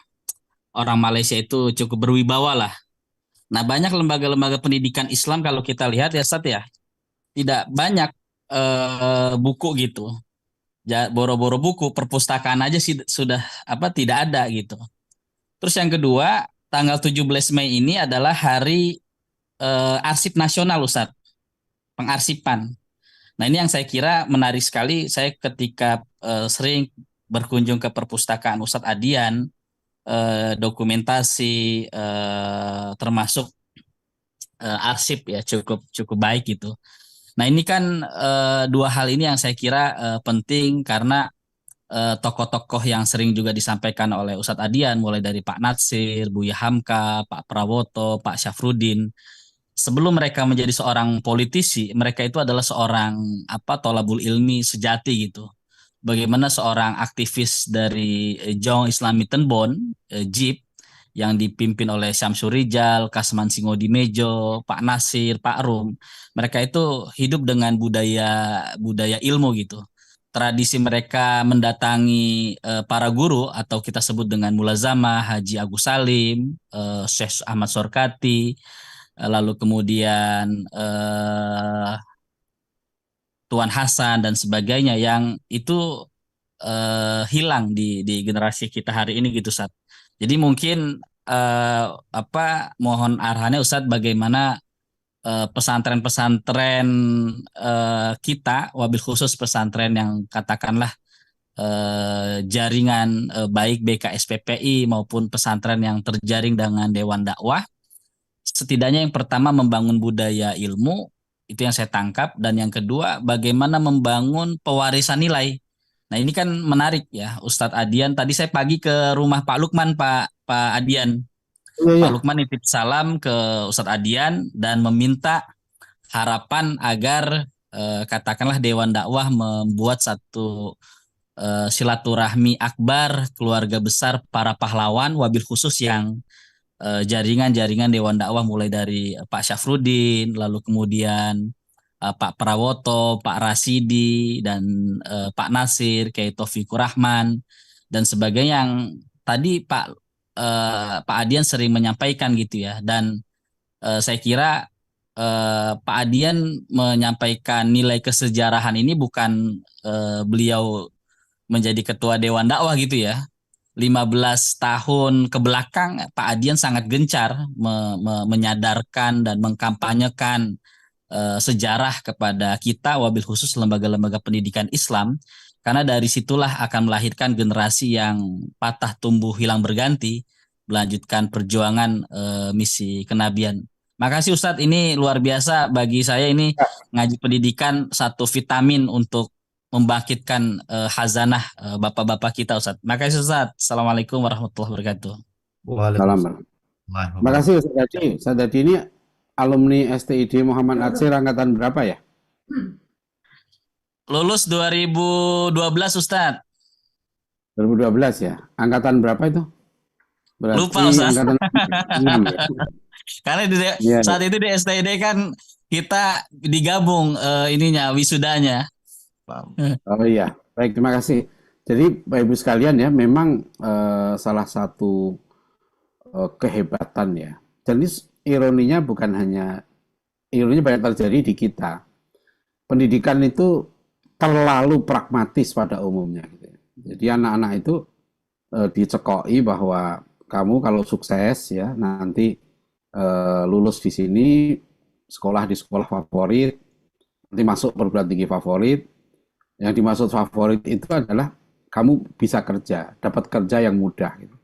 orang Malaysia itu cukup berwibawa lah. Nah, banyak lembaga-lembaga pendidikan Islam kalau kita lihat ya Ustadz ya, tidak banyak buku gitu. Boro-boro buku, perpustakaan aja sih sudah tidak ada gitu. Terus yang kedua, tanggal 17 Mei ini adalah hari Arsip Nasional Ustadz, pengarsipan. Nah, ini yang saya kira menarik sekali. Saya ketika sering berkunjung ke perpustakaan Ustadz Adian, dokumentasi termasuk arsip ya cukup baik gitu. Nah, ini kan dua hal ini yang saya kira penting karena tokoh-tokoh yang sering juga disampaikan oleh Ustadz Adian, mulai dari Pak Natsir, Buya Hamka, Pak Prawoto, Pak Syafruddin, sebelum mereka menjadi seorang politisi, mereka itu adalah seorang tolabul ilmi sejati gitu. Bagaimana seorang aktivis dari Jong Islami Tenbon, JIP, yang dipimpin oleh Syamsur Rijal, Kasman Singodimejo, Pak Nasir, Pak Rum, mereka itu hidup dengan budaya ilmu gitu. Tradisi mereka mendatangi para guru atau kita sebut dengan mulazamah, Haji Agus Salim, Syekh Ahmad Sorkati, lalu kemudian Tuan Hasan dan sebagainya yang itu hilang di generasi kita hari ini gitu Ustadz. Jadi mungkin mohon arahannya Ustadz bagaimana pesantren-pesantren kita, wabil khusus pesantren yang katakanlah jaringan baik BKSPPI maupun pesantren yang terjaring dengan Dewan Dakwah, setidaknya yang pertama membangun budaya ilmu, itu yang saya tangkap, dan yang kedua bagaimana membangun pewarisan nilai. Nah, ini kan menarik ya Ustadz Adian. Tadi saya pagi ke rumah Pak Lukman, Pak Adian. Pak Lukman nitip salam ke Ustadz Adian dan meminta harapan agar katakanlah Dewan Dakwah membuat satu silaturahmi akbar keluarga besar para pahlawan, wabil khusus yang jaringan-jaringan Dewan Dakwah mulai dari Pak Syafruddin, lalu kemudian Pak Prawoto, Pak Rasidi, dan Pak Nasir, Kiai Taufikur Rahman, dan sebagainya yang tadi Pak Adian sering menyampaikan gitu ya. Dan saya kira Pak Adian menyampaikan nilai kesejarahan ini bukan beliau menjadi ketua Dewan Dakwah gitu ya. 15 tahun ke belakang Pak Adian sangat gencar menyadarkan dan mengkampanyekan sejarah kepada kita, wabil khusus lembaga-lembaga pendidikan Islam, karena dari situlah akan melahirkan generasi yang patah tumbuh hilang berganti, melanjutkan perjuangan misi kenabian. Makasih Ustadz, ini luar biasa bagi saya, ini ngaji pendidikan satu vitamin untuk membangkitkan hazanah bapak-bapak kita Ustadz. Makasih Ustadz. Assalamualaikum warahmatullahi wabarakatuh. Waalaikumsalam. Terima kasih Ustadz Dadi. Ustadz Dadi ini alumni STID Muhammad Atsir angkatan berapa ya? Lulus 2012 Ustadz. 2012 ya. Angkatan berapa itu? Berarti lupa Ustadz. Angkatan 6 ya. Karena saat itu di STID kan kita digabung wisudanya. Oh iya, baik, terima kasih. Jadi Bapak Ibu sekalian ya, memang salah satu kehebatan ya. Jadi ironinya banyak terjadi di kita. Pendidikan itu terlalu pragmatis pada umumnya. Gitu. Jadi anak-anak itu dicekoi bahwa kamu kalau sukses ya nanti lulus di sini, sekolah di sekolah favorit, nanti masuk perguruan tinggi favorit. Yang dimaksud favorit itu adalah kamu bisa kerja, dapat kerja yang mudah. Gitu.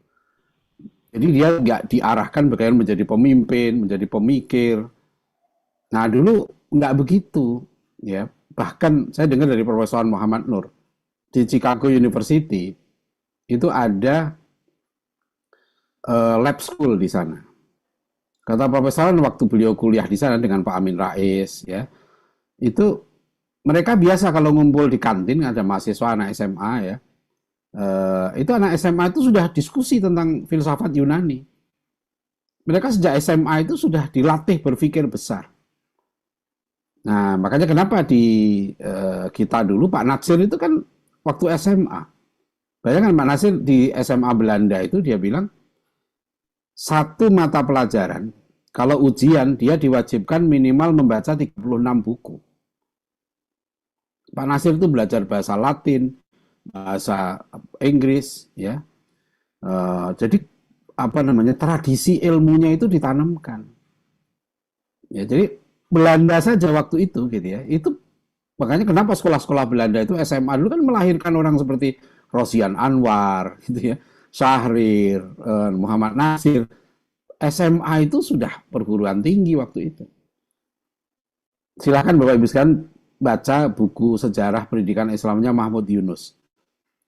Jadi dia nggak diarahkan bagaimana menjadi pemimpin, menjadi pemikir. Nah, dulu nggak begitu, ya. Bahkan saya dengar dari Profesor Muhammad Nur di Chicago University itu ada lab school di sana. Kata Profesor waktu beliau kuliah di sana dengan Pak Amin Rais, ya, itu mereka biasa kalau ngumpul di kantin ada mahasiswa anak SMA, ya, itu anak SMA itu sudah diskusi tentang filsafat Yunani. Mereka sejak SMA itu sudah dilatih berpikir besar. Nah, makanya kenapa di kita dulu Pak Natsir itu kan waktu SMA. Bayangkan Pak Natsir di SMA Belanda itu dia bilang satu mata pelajaran kalau ujian dia diwajibkan minimal membaca 36 buku. Pak Natsir itu belajar bahasa Latin, bahasa Inggris, ya. Jadi apa namanya tradisi ilmunya itu ditanamkan. Ya, jadi Belanda saja waktu itu gitu ya. Itu makanya kenapa sekolah-sekolah Belanda itu SMA dulu kan melahirkan orang seperti Rosian Anwar gitu ya, Syahrir, Muhammad Nasir. SMA itu sudah perguruan tinggi waktu itu. Silakan Bapak Ibu sekalian baca buku sejarah pendidikan Islamnya Mahmud Yunus.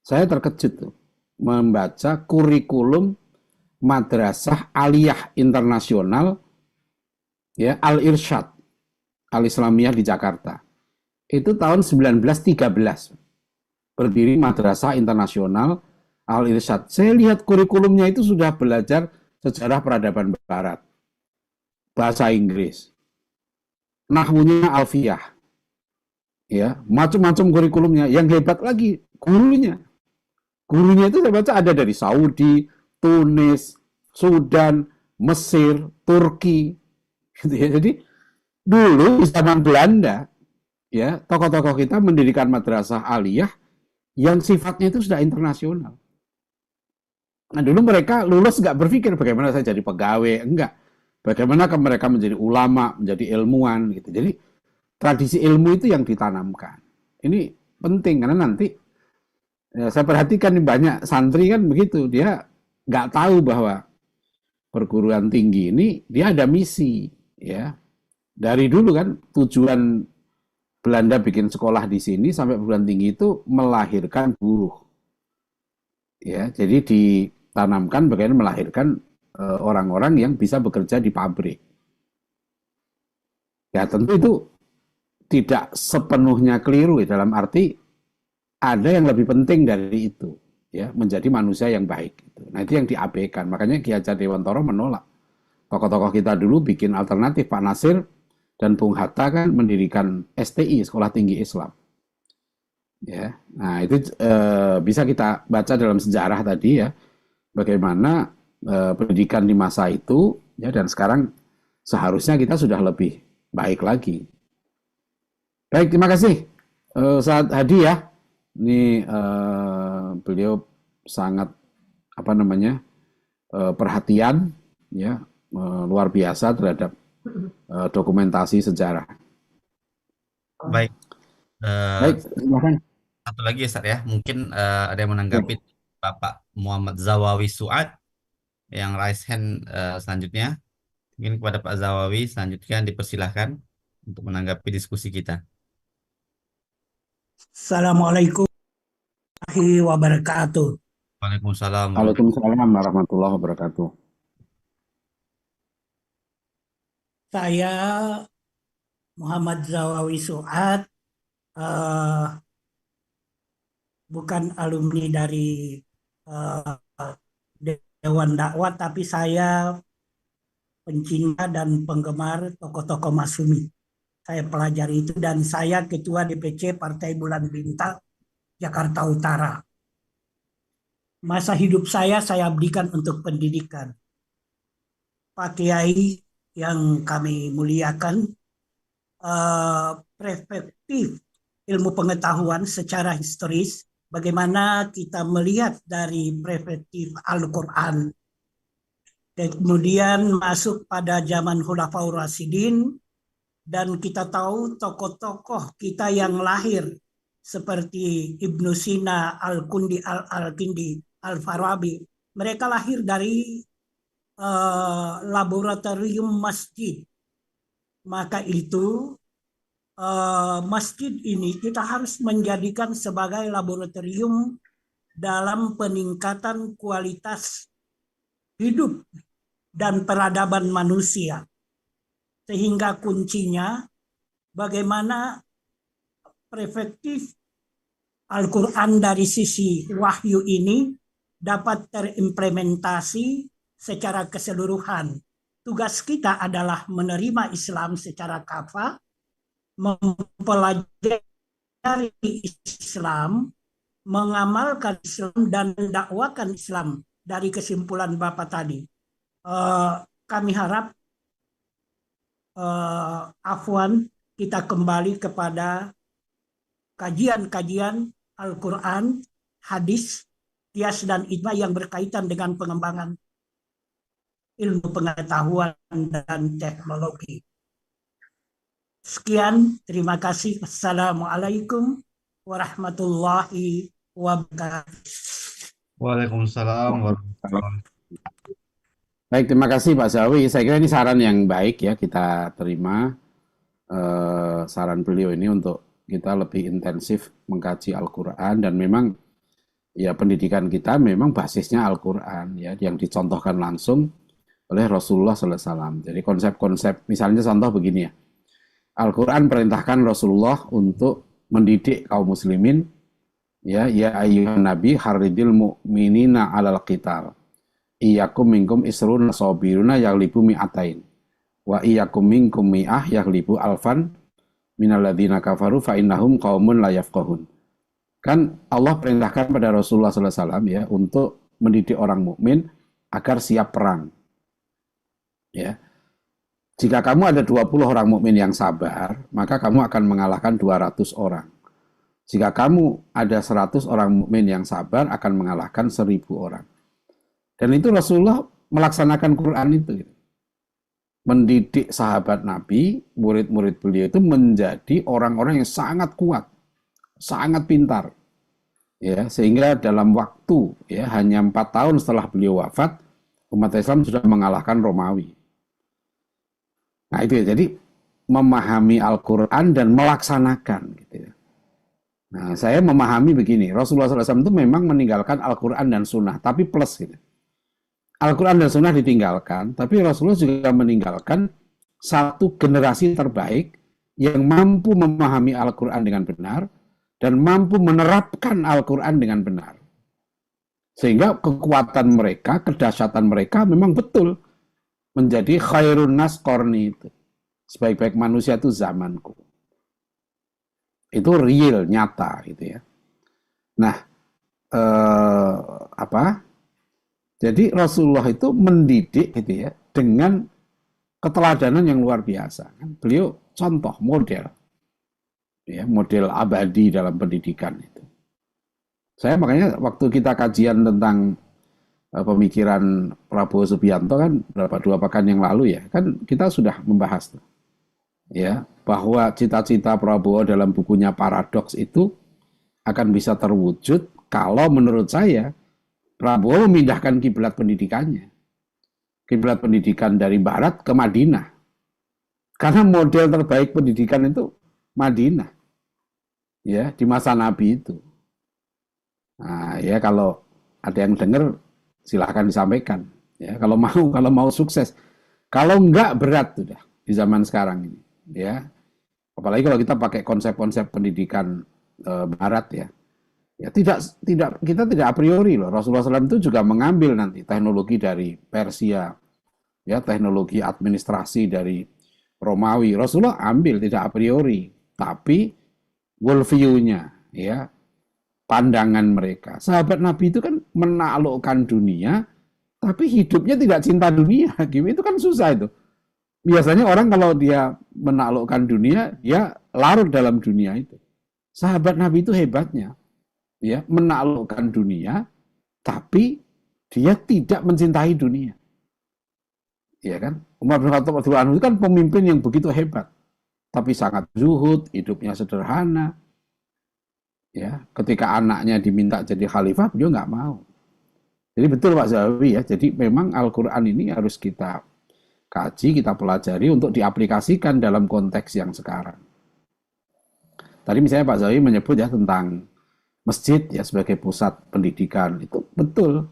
Saya terkejut tuh membaca kurikulum Madrasah Aliyah Internasional, ya, Al-Irsyad Al-Islamiyah di Jakarta. Itu tahun 1913. Berdiri Madrasah Internasional Al-Irsyad. Saya lihat kurikulumnya itu sudah belajar sejarah peradaban barat, bahasa Inggris, nahwunya alfiyah, ya, macam-macam kurikulumnya. Yang hebat lagi gurunya. Gurunya itu saya baca ada dari Saudi, Tunis, Sudan, Mesir, Turki, gitu ya. Jadi dulu di zaman Belanda, ya, tokoh-tokoh kita mendirikan madrasah aliyah yang sifatnya itu sudah internasional. Nah, dulu mereka lulus nggak berpikir bagaimana saya jadi pegawai, enggak. Bagaimana mereka menjadi ulama, menjadi ilmuwan, gitu. Jadi tradisi ilmu itu yang ditanamkan. Ini penting karena nanti ya, saya perhatikan nih, banyak santri kan begitu, dia nggak tahu bahwa perguruan tinggi ini dia ada misi, ya. Dari dulu kan tujuan Belanda bikin sekolah di sini sampai perguruan tinggi itu melahirkan buruh. Ya, jadi ditanamkan bagaimana melahirkan orang-orang yang bisa bekerja di pabrik. Ya, tentu itu tidak sepenuhnya keliru ya, dalam arti ada yang lebih penting dari itu, ya, menjadi manusia yang baik. Nah, itu yang diabaikan. Makanya Ki Hajar Dewantara menolak. Tokoh-tokoh kita dulu bikin alternatif. Pak Nasir dan Bung Hatta kan mendirikan STI, Sekolah Tinggi Islam. Ya, nah itu bisa kita baca dalam sejarah tadi ya, bagaimana pendidikan di masa itu, ya, dan sekarang seharusnya kita sudah lebih baik lagi. Baik, terima kasih Ustadz Hadi ya. Ini beliau sangat apa namanya perhatian, ya, luar biasa terhadap dokumentasi sejarah. Baik. Baik, silakan. Satu lagi Ustaz ya, mungkin ada yang menanggapi Bapak Muhammad Zawawi Su'ad yang raise hand selanjutnya. Mungkin kepada Pak Zawawi selanjutnya dipersilahkan untuk menanggapi diskusi kita. Assalamualaikum warahmatullahi wabarakatuh. Waalaikumsalam. Waalaikumsalam warahmatullahi wabarakatuh. Saya Muhammad Zawawi Su'ad, bukan alumni dari Dewan Dakwah, tapi saya pencinta dan penggemar tokoh-tokoh Masyumi. Saya pelajari itu dan saya Ketua DPC Partai Bulan Bintang Jakarta Utara. Masa hidup saya abdikan untuk pendidikan. Pak Kiai yang kami muliakan, perspektif ilmu pengetahuan secara historis, bagaimana kita melihat dari perspektif Al-Quran, dan kemudian masuk pada zaman Khulafaur Rasyidin, dan kita tahu tokoh-tokoh kita yang lahir seperti Ibnu Sina, Al-Kundi, Al-Kindi, Al-Farabi, mereka lahir dari laboratorium masjid. Maka itu masjid ini kita harus menjadikan sebagai laboratorium dalam peningkatan kualitas hidup dan peradaban manusia. Sehingga kuncinya bagaimana perspektif Al-Quran dari sisi wahyu ini dapat terimplementasi secara keseluruhan. Tugas kita adalah menerima Islam secara kafah, mempelajari Islam, mengamalkan Islam, dan mendakwakan Islam. Dari kesimpulan Bapak tadi, kami harap afwan kita kembali kepada kajian-kajian Al-Quran, hadis, qiyas, dan ijma yang berkaitan dengan pengembangan ilmu pengetahuan dan teknologi. Sekian, terima kasih. Assalamualaikum warahmatullahi wabarakatuh. Waalaikumsalam warahmatullahi. Baik, terima kasih Pak Zawi. Saya kira ini saran yang baik ya, kita terima saran beliau ini untuk kita lebih intensif mengkaji Al-Quran, dan memang ya pendidikan kita memang basisnya Al-Quran ya, yang dicontohkan langsung oleh Rasulullah SAW. Jadi konsep-konsep, misalnya contoh begini ya, Al-Quran perintahkan Rasulullah untuk mendidik kaum muslimin, ya ayyuhan nabi haridil mu'minina alal qital iyyakum minkum isruna sabiruna yaghlibu mi'atain wa iyyakum minkum mi'ah yaghlibu alfan minalladzina kafaru fa innahum qaumun la yafqahun. Kan Allah perintahkan pada Rasulullah SAW ya untuk mendidik orang mukmin agar siap perang. Ya. Jika kamu ada 20 orang mukmin yang sabar, maka kamu akan mengalahkan 200 orang. Jika kamu ada 100 orang mukmin yang sabar, akan mengalahkan 1000 orang. Dan itu Rasulullah melaksanakan Quran itu. Mendidik sahabat Nabi, murid-murid beliau itu menjadi orang-orang yang sangat kuat, sangat pintar. Ya, sehingga dalam waktu ya hanya 4 tahun setelah beliau wafat, umat Islam sudah mengalahkan Romawi. Nah itu ya, jadi memahami Al-Quran dan melaksanakan gitu ya. Nah, saya memahami begini, Rasulullah SAW itu memang meninggalkan Al-Quran dan Sunnah, tapi plus gitu. Al-Quran dan Sunnah ditinggalkan, tapi Rasulullah juga meninggalkan satu generasi terbaik yang mampu memahami Al-Quran dengan benar dan mampu menerapkan Al-Quran dengan benar. Sehingga kekuatan mereka, kedahsyatan mereka memang betul menjadi khairun nas qarni itu. Sebaik-baik manusia itu zamanku. Itu real, nyata gitu ya. Nah, jadi Rasulullah itu mendidik gitu ya dengan keteladanan yang luar biasa. Beliau contoh model, ya model abadi dalam pendidikan itu. Saya makanya waktu kita kajian tentang pemikiran Prabowo Subianto kan berapa 2 pekan yang lalu ya, kan kita sudah membahas tuh. Ya, bahwa cita-cita Prabowo dalam bukunya Paradoks itu akan bisa terwujud kalau menurut saya Prabowo memindahkan kiblat pendidikannya. Kiblat pendidikan dari barat ke Madinah. Karena model terbaik pendidikan itu Madinah. Ya, di masa Nabi itu. Nah, ya kalau ada yang dengar silahkan disampaikan. Ya, kalau mau sukses. Kalau enggak berat sudah di zaman sekarang ini. Ya, apalagi kalau kita pakai konsep-konsep pendidikan barat ya. Ya kita tidak a priori loh. Rasulullah SAW itu juga mengambil nanti teknologi dari Persia, ya teknologi administrasi dari Romawi. Rasulullah ambil tidak a priori, tapi worldview-nya, ya pandangan mereka. Sahabat Nabi itu kan menaklukkan dunia, tapi hidupnya tidak cinta dunia. Itu kan susah itu. Biasanya orang kalau dia menaklukkan dunia, dia larut dalam dunia itu. Sahabat Nabi itu hebatnya, ya menaklukkan dunia, tapi dia tidak mencintai dunia. Ya kan? Umar bin Khattab radhiyallahu anhu itu kan pemimpin yang begitu hebat, tapi sangat zuhud, hidupnya sederhana. Ya, ketika anaknya diminta jadi khalifah, beliau nggak mau. Jadi betul Pak Zawi ya. Jadi memang Al-Quran ini harus kita kaji, kita pelajari untuk diaplikasikan dalam konteks yang sekarang. Tadi misalnya Pak Zawi menyebut ya tentang masjid ya sebagai pusat pendidikan, itu betul.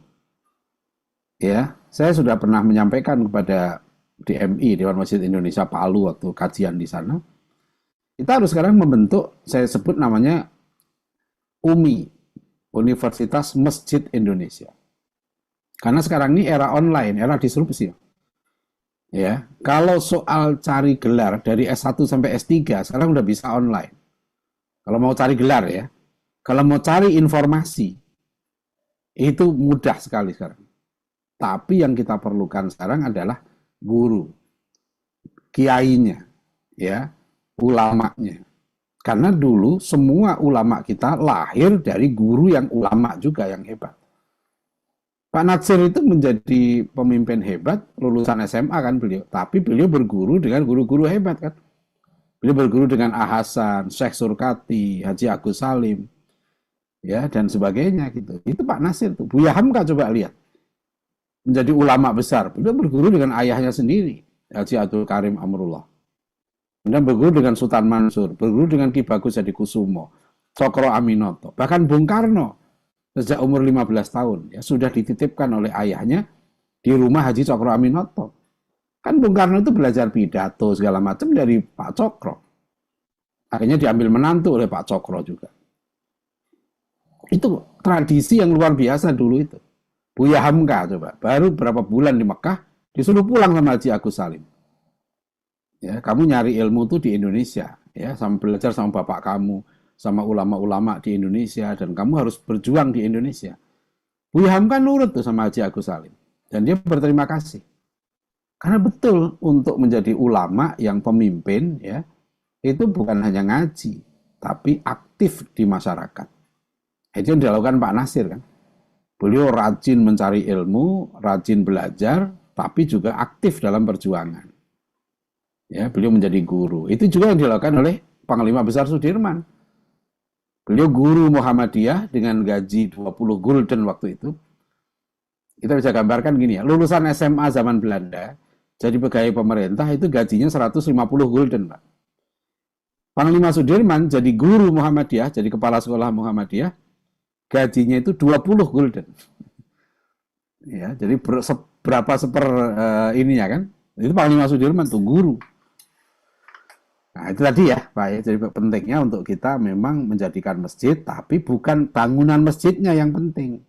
Ya, saya sudah pernah menyampaikan kepada DMI, Dewan Masjid Indonesia Palu, waktu kajian di sana. Kita harus sekarang membentuk, saya sebut namanya UMI, Universitas Masjid Indonesia. Karena sekarang ini era online, era disrupsi. Ya, kalau soal cari gelar dari S1 sampai S3 sekarang udah bisa online. Kalau mau cari gelar ya. Kalau mau cari informasi itu mudah sekali sekarang. Tapi yang kita perlukan sekarang adalah guru, kiainya, ya, ulamanya. Karena dulu semua ulama kita lahir dari guru yang ulama juga yang hebat. Pak Natsir itu menjadi pemimpin hebat, lulusan SMA kan beliau. Tapi beliau berguru dengan guru-guru hebat kan. Beliau berguru dengan A. Hasan, Syekh Surkati, Haji Agus Salim, ya dan sebagainya gitu. Itu Pak Nasir tuh. Buya Hamka coba lihat. Menjadi ulama besar. Beliau berguru dengan ayahnya sendiri, Haji Abdul Karim Amrullah. Kemudian berguru dengan Sultan Mansur, berguru dengan Ki Bagus Hadikusumo, Cokro Aminoto. Bahkan Bung Karno sejak umur 15 tahun ya sudah dititipkan oleh ayahnya di rumah Haji Cokro Aminoto. Kan Bung Karno itu belajar pidato segala macam dari Pak Cokro. Akhirnya diambil menantu oleh Pak Cokro juga. Itu tradisi yang luar biasa dulu itu. Buya Hamka coba, baru berapa bulan di Mekah disuruh pulang sama Haji Agus Salim. Ya, kamu nyari ilmu tuh di Indonesia, ya, sama belajar sama bapak kamu, sama ulama-ulama di Indonesia, dan kamu harus berjuang di Indonesia. Buya Hamka nurut tuh sama Haji Agus Salim, dan dia berterima kasih. Karena betul untuk menjadi ulama yang pemimpin, ya, itu bukan hanya ngaji, tapi aktif di masyarakat. Itu yang dilakukan Pak Nasir kan. Beliau rajin mencari ilmu, rajin belajar, tapi juga aktif dalam perjuangan. Ya, beliau menjadi guru. Itu juga yang dilakukan oleh Panglima Besar Sudirman. Beliau guru Muhammadiyah dengan gaji 20 gulden waktu itu. Kita bisa gambarkan gini ya, lulusan SMA zaman Belanda, jadi pegawai pemerintah itu gajinya 150 gulden, Pak. Panglima Sudirman jadi guru Muhammadiyah, jadi kepala sekolah Muhammadiyah, gajinya itu 20 gulden. Ya, jadi berapa ininya kan? Itu Panglima Sudirman tuh guru. Nah, itu tadi ya, Pak ya. Jadi pentingnya untuk kita memang menjadikan masjid, tapi bukan bangunan masjidnya yang penting.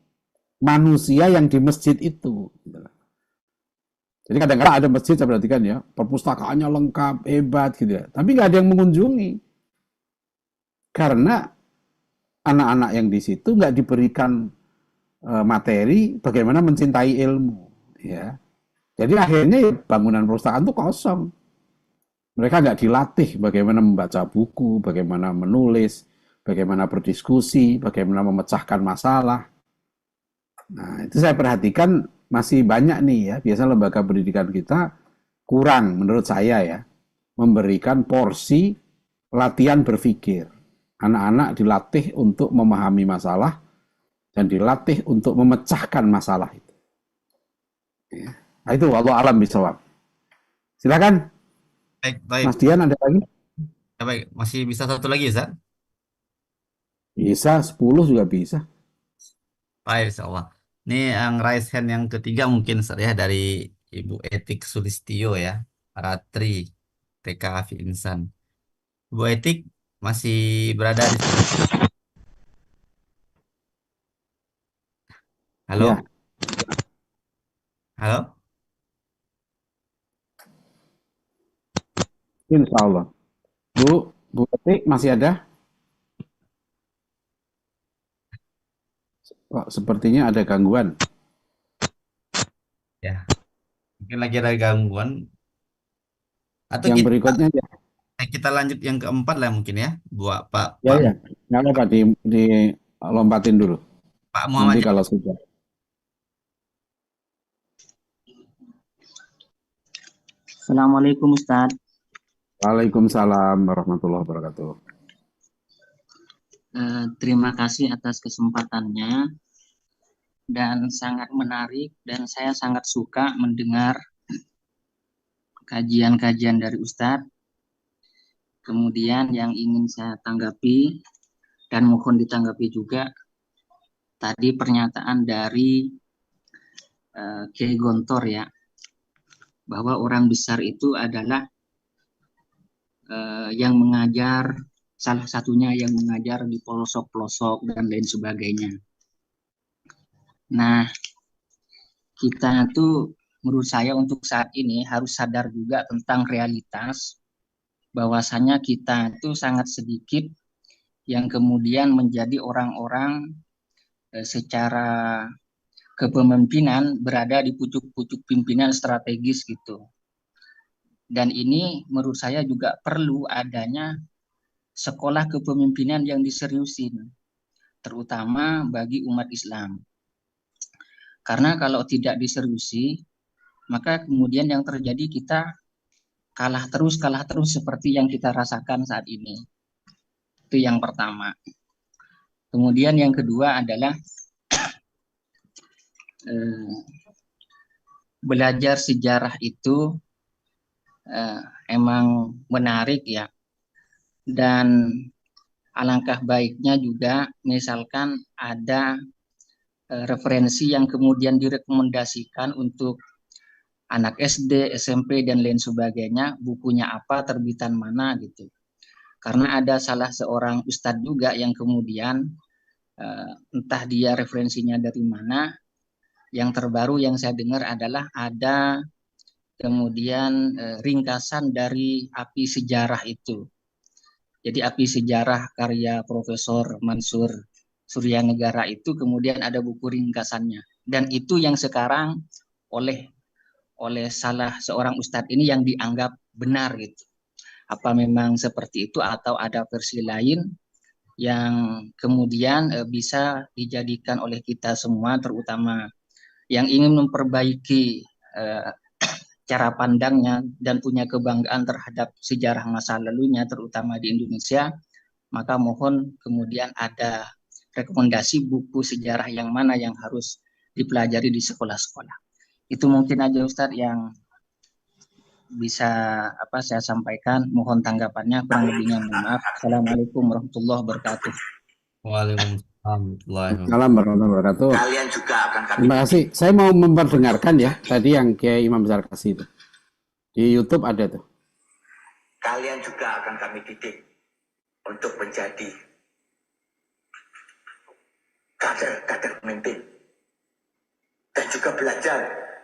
Manusia yang di masjid itu. Jadi kadang-kadang ada masjid, saya perhatikan ya, perpustakaannya lengkap, hebat gitu ya. Tapi nggak ada yang mengunjungi. Karena anak-anak yang di situ nggak diberikan materi bagaimana mencintai ilmu. Ya. Jadi akhirnya bangunan perpustakaan itu kosong. Mereka nggak dilatih bagaimana membaca buku, bagaimana menulis, bagaimana berdiskusi, bagaimana memecahkan masalah. Nah, itu saya perhatikan masih banyak nih ya, biasanya lembaga pendidikan kita kurang menurut saya ya, memberikan porsi latihan berpikir. Anak-anak dilatih untuk memahami masalah dan dilatih untuk memecahkan masalah itu. Ya. Nah, itu wallahu alam bisawab. Silakan. Baik. Mas Dian ada lagi? Ya, baik, masih bisa satu lagi, Ustaz? Bisa, 10 juga bisa. Baik, insyaallah. Ini yang raise hand yang ketiga mungkin Ustaz ya dari Ibu Etik Sulistio ya, Ratri TK Afi Insan. Ibu Etik masih berada di Halo? Ya. Halo? Insya Allah. Bu Etik masih ada? Kok sepertinya ada gangguan. Ya, mungkin lagi ada gangguan. Atau Yang berikutnya ya. kita lanjut yang keempat lah mungkin ya, buat Pak Ya. Nggak apa-apa, dilompatin dulu. Pak Muhammad. Nanti kalau sudah. Assalamualaikum Ustaz. Waalaikumsalam warahmatullahi wabarakatuh. Terima kasih atas kesempatannya dan sangat menarik, dan saya sangat suka mendengar kajian-kajian dari Ustadz. Kemudian yang ingin saya tanggapi dan mohon ditanggapi juga tadi pernyataan dari Kiai Gontor ya, bahwa orang besar itu adalah yang mengajar, salah satunya yang mengajar di pelosok-pelosok dan lain sebagainya. Nah, kita tuh menurut saya untuk saat ini harus sadar juga tentang realitas bahwasanya kita itu sangat sedikit yang kemudian menjadi orang-orang secara kepemimpinan berada di pucuk-pucuk pimpinan strategis gitu. Dan ini menurut saya juga perlu adanya sekolah kepemimpinan yang diseriusin, terutama bagi umat Islam. Karena kalau tidak diseriusi, maka kemudian yang terjadi kita kalah terus seperti yang kita rasakan saat ini. Itu yang pertama. Kemudian yang kedua adalah belajar sejarah itu emang menarik ya. Dan alangkah baiknya juga misalkan ada referensi yang kemudian direkomendasikan untuk anak SD, SMP, dan lain sebagainya, bukunya apa, terbitan mana gitu. Karena ada salah seorang ustadz juga yang kemudian entah dia referensinya dari mana, yang terbaru yang saya dengar adalah ada kemudian ringkasan dari Api Sejarah itu. Jadi Api Sejarah karya Profesor Mansur Suryanegara itu kemudian ada buku ringkasannya. Dan itu yang sekarang oleh salah seorang ustadz ini yang dianggap benar gitu. Apa memang seperti itu atau ada versi lain yang kemudian bisa dijadikan oleh kita semua, terutama yang ingin memperbaiki cara pandangnya dan punya kebanggaan terhadap sejarah masa lalunya, terutama di Indonesia, maka mohon kemudian ada rekomendasi buku sejarah yang mana yang harus dipelajari di sekolah-sekolah. Itu mungkin aja Ustadz yang bisa saya sampaikan. Mohon tanggapannya, kurang lebihnya mohon maaf. Assalamualaikum warahmatullahi wabarakatuh. Waalaikumsalam warahmatullahi wabarakatuh. Kalian juga akan kami Terima kasih. Saya mau memperdengarkan ya tadi yang Kiai Imam Besar kasih itu. Di YouTube ada tuh. Kalian juga akan kami didik untuk menjadi kader-kader pemimpin dan juga belajar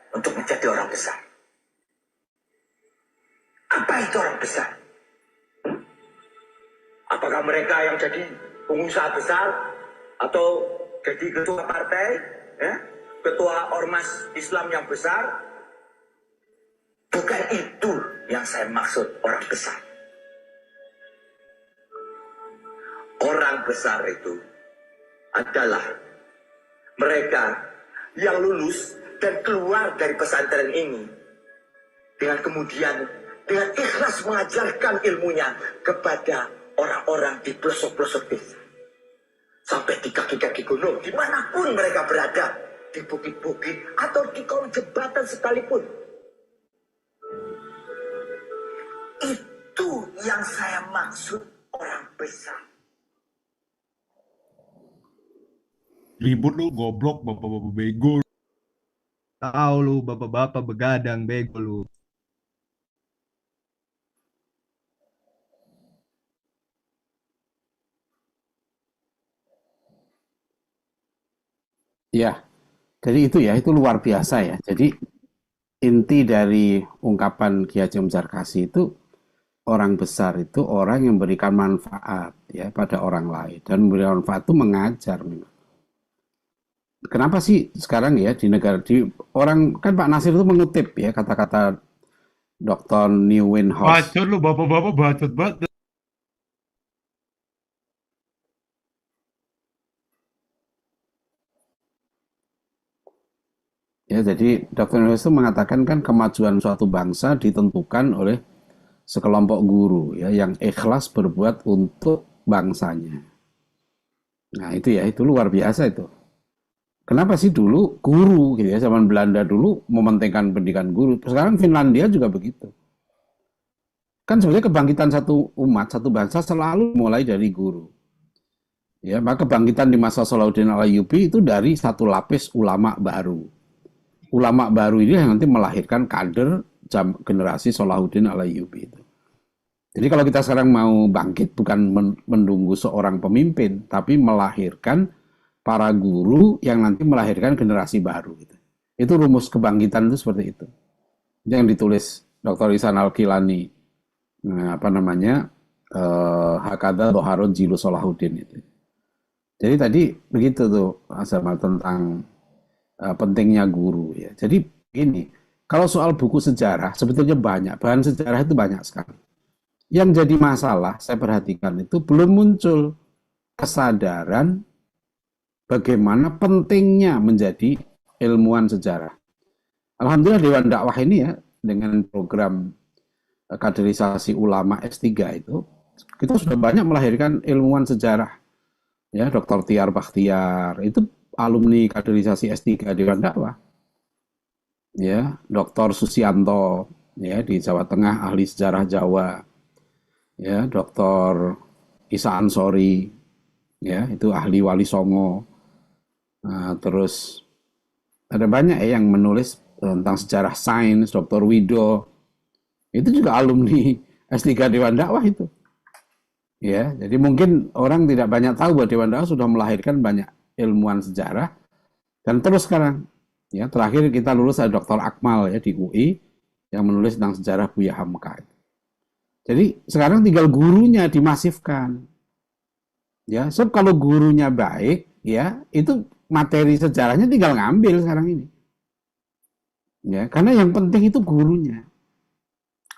untuk menjadi orang besar. Apa itu orang besar? Apakah mereka yang jadi pengusaha besar atau jadi ketua partai, ya? Ketua ormas Islam yang besar? Bukan itu yang saya maksud orang besar. Orang besar itu adalah mereka yang lulus dan keluar dari pesantren ini dengan kemudian dengan ikhlas mengajarkan ilmunya kepada orang-orang di pelosok-pelosok desa. Sampai di kaki-kaki gunung, dimanapun mereka berada, di bukit-bukit atau di kolong jembatan sekalipun. Itu yang saya maksud orang besar. Ribut lu, goblok, bapak-bapak bego. Tahu lu bapak-bapak begadang bego lu. Ya, jadi itu luar biasa ya. Jadi inti dari ungkapan Ki Haji Muzarkasi itu orang besar itu orang yang memberikan manfaat ya pada orang lain dan memberikan manfaat itu mengajar memang. Kenapa sih sekarang ya di negara orang kan Pak Nasir itu mengutip ya kata-kata Dr. Nieuwenhuis. Bacot lu, bapak-bapak bacot banget. Ya, jadi Dr. Nieuwenhuis itu mengatakan kan kemajuan suatu bangsa ditentukan oleh sekelompok guru ya yang ikhlas berbuat untuk bangsanya. Nah, itu luar biasa itu. Kenapa sih dulu guru gitu ya, zaman Belanda dulu mementingkan pendidikan guru. Sekarang Finlandia juga begitu. Kan sebenarnya kebangkitan satu umat, satu bangsa selalu mulai dari guru. Ya, maka kebangkitan di masa Salahuddin Al-Ayyubi itu dari satu lapis ulama baru. Ulama baru ini yang nanti melahirkan kader generasi Salahuddin Al-Ayyubi itu. Jadi kalau kita sekarang mau bangkit bukan menunggu seorang pemimpin, tapi melahirkan para guru yang nanti melahirkan generasi baru. Gitu. Itu rumus kebangkitan itu seperti itu. Yang ditulis Dr. Ihsan Al-Kilani, Hakadha Dhoharun Jilu Salahuddin itu. Jadi tadi begitu tuh Azamal tentang pentingnya guru ya. Jadi ini kalau soal buku sejarah sebetulnya banyak, bahan sejarah itu banyak sekali. Yang jadi masalah saya perhatikan itu belum muncul kesadaran bagaimana pentingnya menjadi ilmuwan sejarah. Alhamdulillah Dewan Dakwah ini ya dengan program kaderisasi ulama S3 itu kita sudah banyak melahirkan ilmuwan sejarah. Ya, Dr. Tiar Bakhtiar itu alumni kaderisasi S3 Dewan Dakwah. Ya, Dr. Susianto ya di Jawa Tengah ahli sejarah Jawa. Ya, Dr. Isa Ansori ya itu ahli Wali Songo. Nah, terus ada banyak ya yang menulis tentang sejarah sains, Dr. Wido. Itu juga alumni S3 Dewan Dakwah itu. Ya, jadi mungkin orang tidak banyak tahu bahwa Dewan Dakwah sudah melahirkan banyak ilmuwan sejarah dan terus sekarang ya terakhir kita lulus ada Dr. Akmal ya di UI yang menulis tentang sejarah Buya Hamka. Jadi sekarang tinggal gurunya dimasifkan. Ya, sebab kalau gurunya baik ya itu materi sejarahnya tinggal ngambil sekarang ini. Ya, karena yang penting itu gurunya.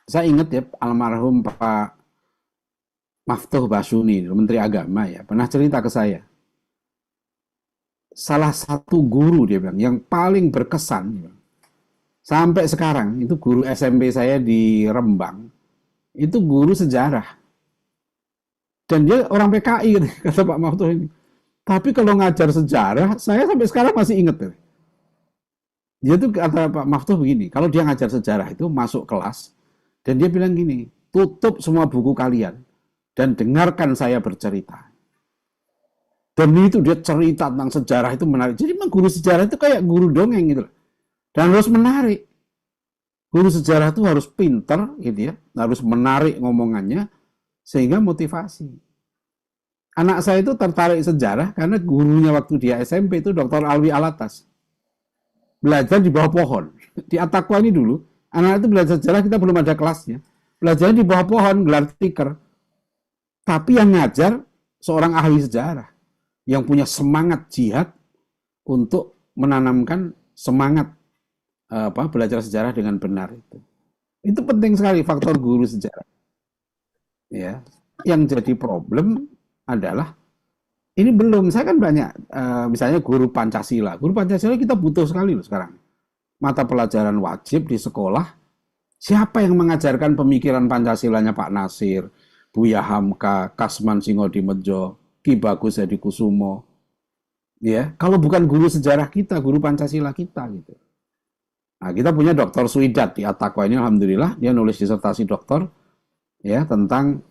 Saya ingat ya almarhum Pak Maftuh Basuni, Menteri Agama ya, pernah cerita ke saya. Salah satu guru dia bilang yang paling berkesan sampai sekarang itu guru SMP saya di Rembang. Itu guru sejarah. Dan dia orang PKI kata Pak Maftuh ini. Tapi kalau ngajar sejarah, saya sampai sekarang masih ingat. Dia tuh kata Pak Maftuh begini, kalau dia ngajar sejarah itu masuk kelas dan dia bilang gini, tutup semua buku kalian dan dengarkan saya bercerita. Dan itu dia cerita tentang sejarah itu menarik. Jadi memang guru sejarah itu kayak guru dongeng gitu. Dan harus menarik. Guru sejarah itu harus pinter gitu ya, harus menarik ngomongannya sehingga motivasi. Anak saya itu tertarik sejarah karena gurunya waktu dia SMP itu Dr. Alwi Alatas. Belajar di bawah pohon. Di Attaqwa ini dulu, anak itu belajar sejarah kita belum ada kelasnya. Belajar di bawah pohon, gelar stiker. Tapi yang ngajar seorang ahli sejarah yang punya semangat jihad untuk menanamkan semangat belajar sejarah dengan benar itu. Itu penting sekali faktor guru sejarah. Ya, yang jadi problem adalah ini belum. Saya kan banyak misalnya guru Pancasila. Guru Pancasila kita butuh sekali loh sekarang. Mata pelajaran wajib di sekolah. Siapa yang mengajarkan pemikiran Pancasilanya Pak Nasir, Buya Hamka, Kasman Singodimedjo, Ki Bagus Hadikusumo. Ya, kalau bukan guru sejarah kita, guru Pancasila kita gitu. Nah, kita punya Dr. Suidat di Attaqwa ini alhamdulillah, dia nulis disertasi doktor ya tentang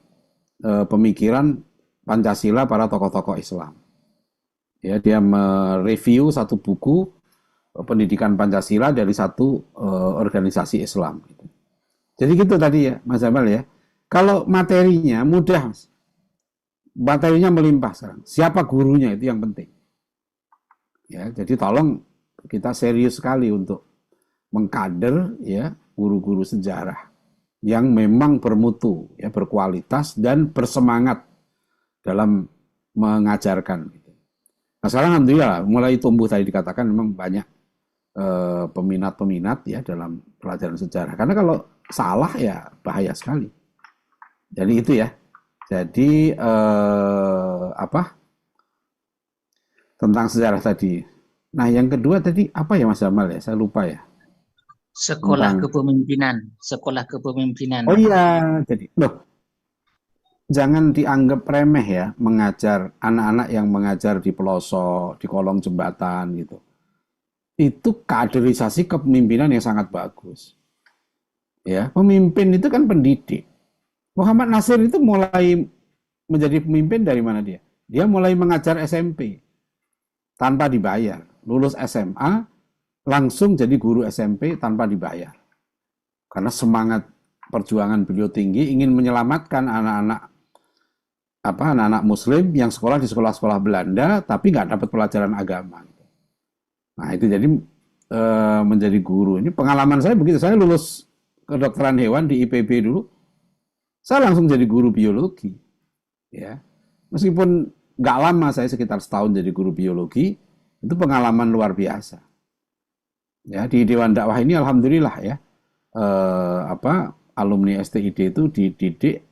pemikiran Pancasila para tokoh-tokoh Islam. Ya, dia mereview satu buku pendidikan Pancasila dari satu organisasi Islam gitu. Jadi gitu tadi ya, Mas Jamal ya. Kalau materinya mudah, Mas. Materinya melimpah sekarang. Siapa gurunya itu yang penting. Ya, jadi tolong kita serius sekali untuk mengkader ya guru-guru sejarah yang memang bermutu, ya berkualitas dan bersemangat dalam mengajarkan. Nah sekarang alhamdulillah mulai tumbuh tadi dikatakan memang banyak peminat-peminat ya dalam pelajaran sejarah. Karena kalau salah ya bahaya sekali. Jadi itu ya. Jadi tentang sejarah tadi. Nah yang kedua tadi apa ya Mas Jamal ya? Saya lupa ya. Sekolah Tentang... kepemimpinan. Oh iya, jadi loh. Jangan dianggap remeh ya mengajar anak-anak yang mengajar di pelosok, di kolong jembatan gitu. Itu kaderisasi kepemimpinan yang sangat bagus. Ya, pemimpin itu kan pendidik. Muhammad Nasir itu mulai menjadi pemimpin dari mana dia? Dia mulai mengajar SMP tanpa dibayar. Lulus SMA, langsung jadi guru SMP tanpa dibayar. Karena semangat perjuangan beliau tinggi, ingin menyelamatkan anak-anak Muslim yang sekolah di sekolah-sekolah Belanda, tapi nggak dapat pelajaran agama. Nah itu jadi menjadi guru. Ini pengalaman saya begitu. Saya lulus kedokteran hewan di IPB dulu, saya langsung jadi guru biologi. Ya, meskipun nggak lama, saya sekitar setahun jadi guru biologi, itu pengalaman luar biasa. Ya, di Dewan Dakwah ini alhamdulillah ya, alumni STID itu dididik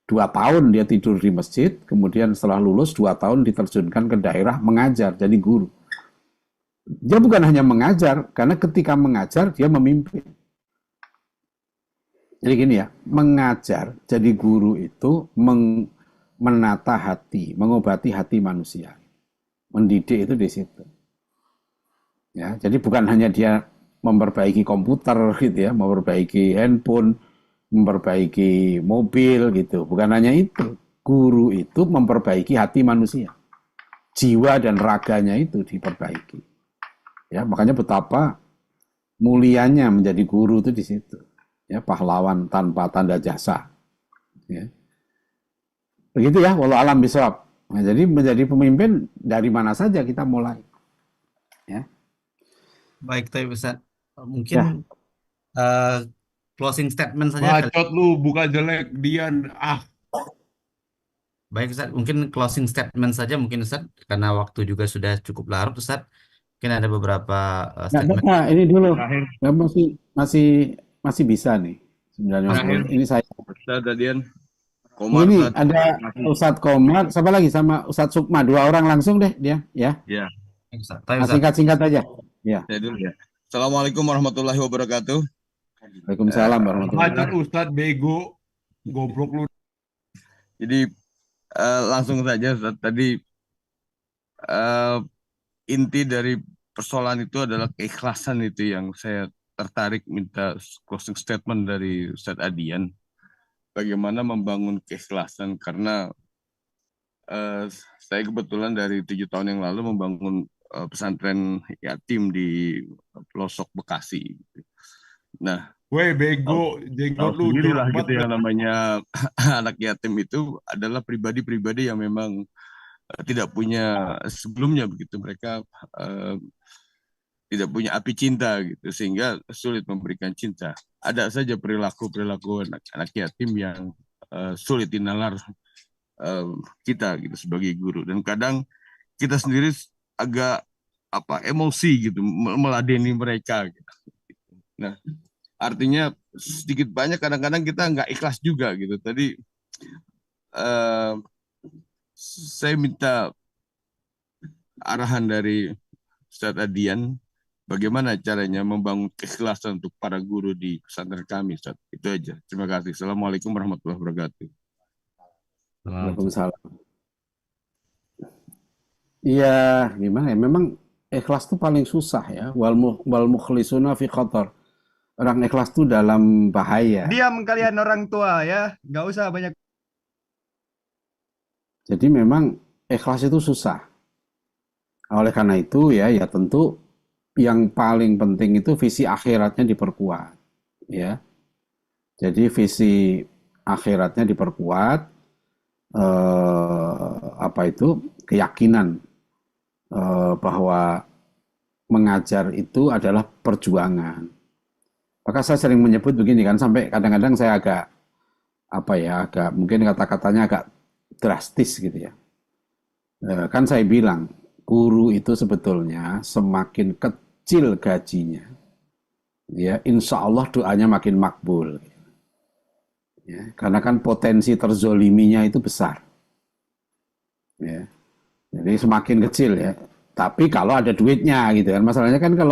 2 tahun dia tidur di masjid, kemudian setelah lulus 2 tahun diterjunkan ke daerah mengajar, jadi guru. Dia bukan hanya mengajar, karena ketika mengajar dia memimpin. Jadi gini ya, mengajar, jadi guru itu menata hati, mengobati hati manusia. Mendidik itu di situ. Ya, jadi bukan hanya dia memperbaiki komputer gitu ya, memperbaiki handphone, memperbaiki mobil gitu. Bukan hanya itu. Guru itu memperbaiki hati manusia. Jiwa dan raganya itu diperbaiki. Ya, makanya betapa mulianya menjadi guru itu di situ. Ya, pahlawan tanpa tanda jasa. Ya. Begitu ya, walau alam bisawab. Nah, jadi menjadi pemimpin dari mana saja kita mulai. Ya. Baik, tapi Ustaz, mungkin closing statement saja. Bacot lu, bukan jelek, Dian. Baik Ustaz, mungkin closing statement saja mungkin Ustaz, karena waktu juga sudah cukup larut Ustaz. Mungkin ada beberapa statement. Nah, ini dulu. Ya, masih bisa nih. 9:50. Ini saya. Ustaz Dian. Komar, Ini Ustaz. ada Ustadz Komar, siapa lagi sama Ustadz Sukma, 2 orang langsung deh dia, ya. Ya. Singkat-singkat aja. Ya. Saya dulu ya. Assalamualaikum warahmatullahi wabarakatuh. Waalaikumsalam warahmatullahi Bacot wabarakatuh. Ustadz, bego, goblok lu. Jadi langsung saja Ustadz, tadi inti dari persoalan itu adalah keikhlasan, itu yang saya tertarik minta closing statement dari Ustadz Adian. Bagaimana membangun keikhlasan, karena saya kebetulan dari 7 tahun yang lalu membangun pesantren yatim di pelosok Bekasi. Nah, Weh bego, jenggot lu sendirilah jorok gitu banget. yang namanya anak yatim itu adalah pribadi-pribadi yang memang tidak punya sebelumnya begitu, mereka tidak punya api cinta gitu, sehingga sulit memberikan cinta. Ada saja perilaku-perilaku anak yatim yang sulit dinalar kita gitu sebagai guru, dan kadang kita sendiri agak emosi gitu meladeni mereka gitu. Nah, artinya sedikit banyak kadang-kadang kita nggak ikhlas juga gitu. Tadi saya minta arahan dari Ustadz Adian, bagaimana caranya membangun keikhlasan untuk para guru di pesantren kami, Ustadz. Itu aja. Terima kasih. Assalamualaikum warahmatullahi wabarakatuh. Waalaikumsalam. Iya, gimana ya? Memang ikhlas itu paling susah ya. Wal mukhlisuna fi khatar. Orang ikhlas itu dalam bahaya. Diam kalian orang tua ya, nggak usah banyak. Jadi memang ikhlas itu susah. Oleh karena itu ya tentu yang paling penting itu visi akhiratnya diperkuat, ya. Jadi visi akhiratnya diperkuat, keyakinan bahwa mengajar itu adalah perjuangan. Maka saya sering menyebut begini kan, sampai kadang-kadang saya agak mungkin kata-katanya agak drastis gitu ya. Kan saya bilang, guru itu sebetulnya semakin kecil gajinya, ya insya Allah doanya makin makbul. Ya, karena kan potensi terzoliminya itu besar. Ya. Jadi semakin kecil ya. Tapi kalau ada duitnya gitu kan, masalahnya kan kalau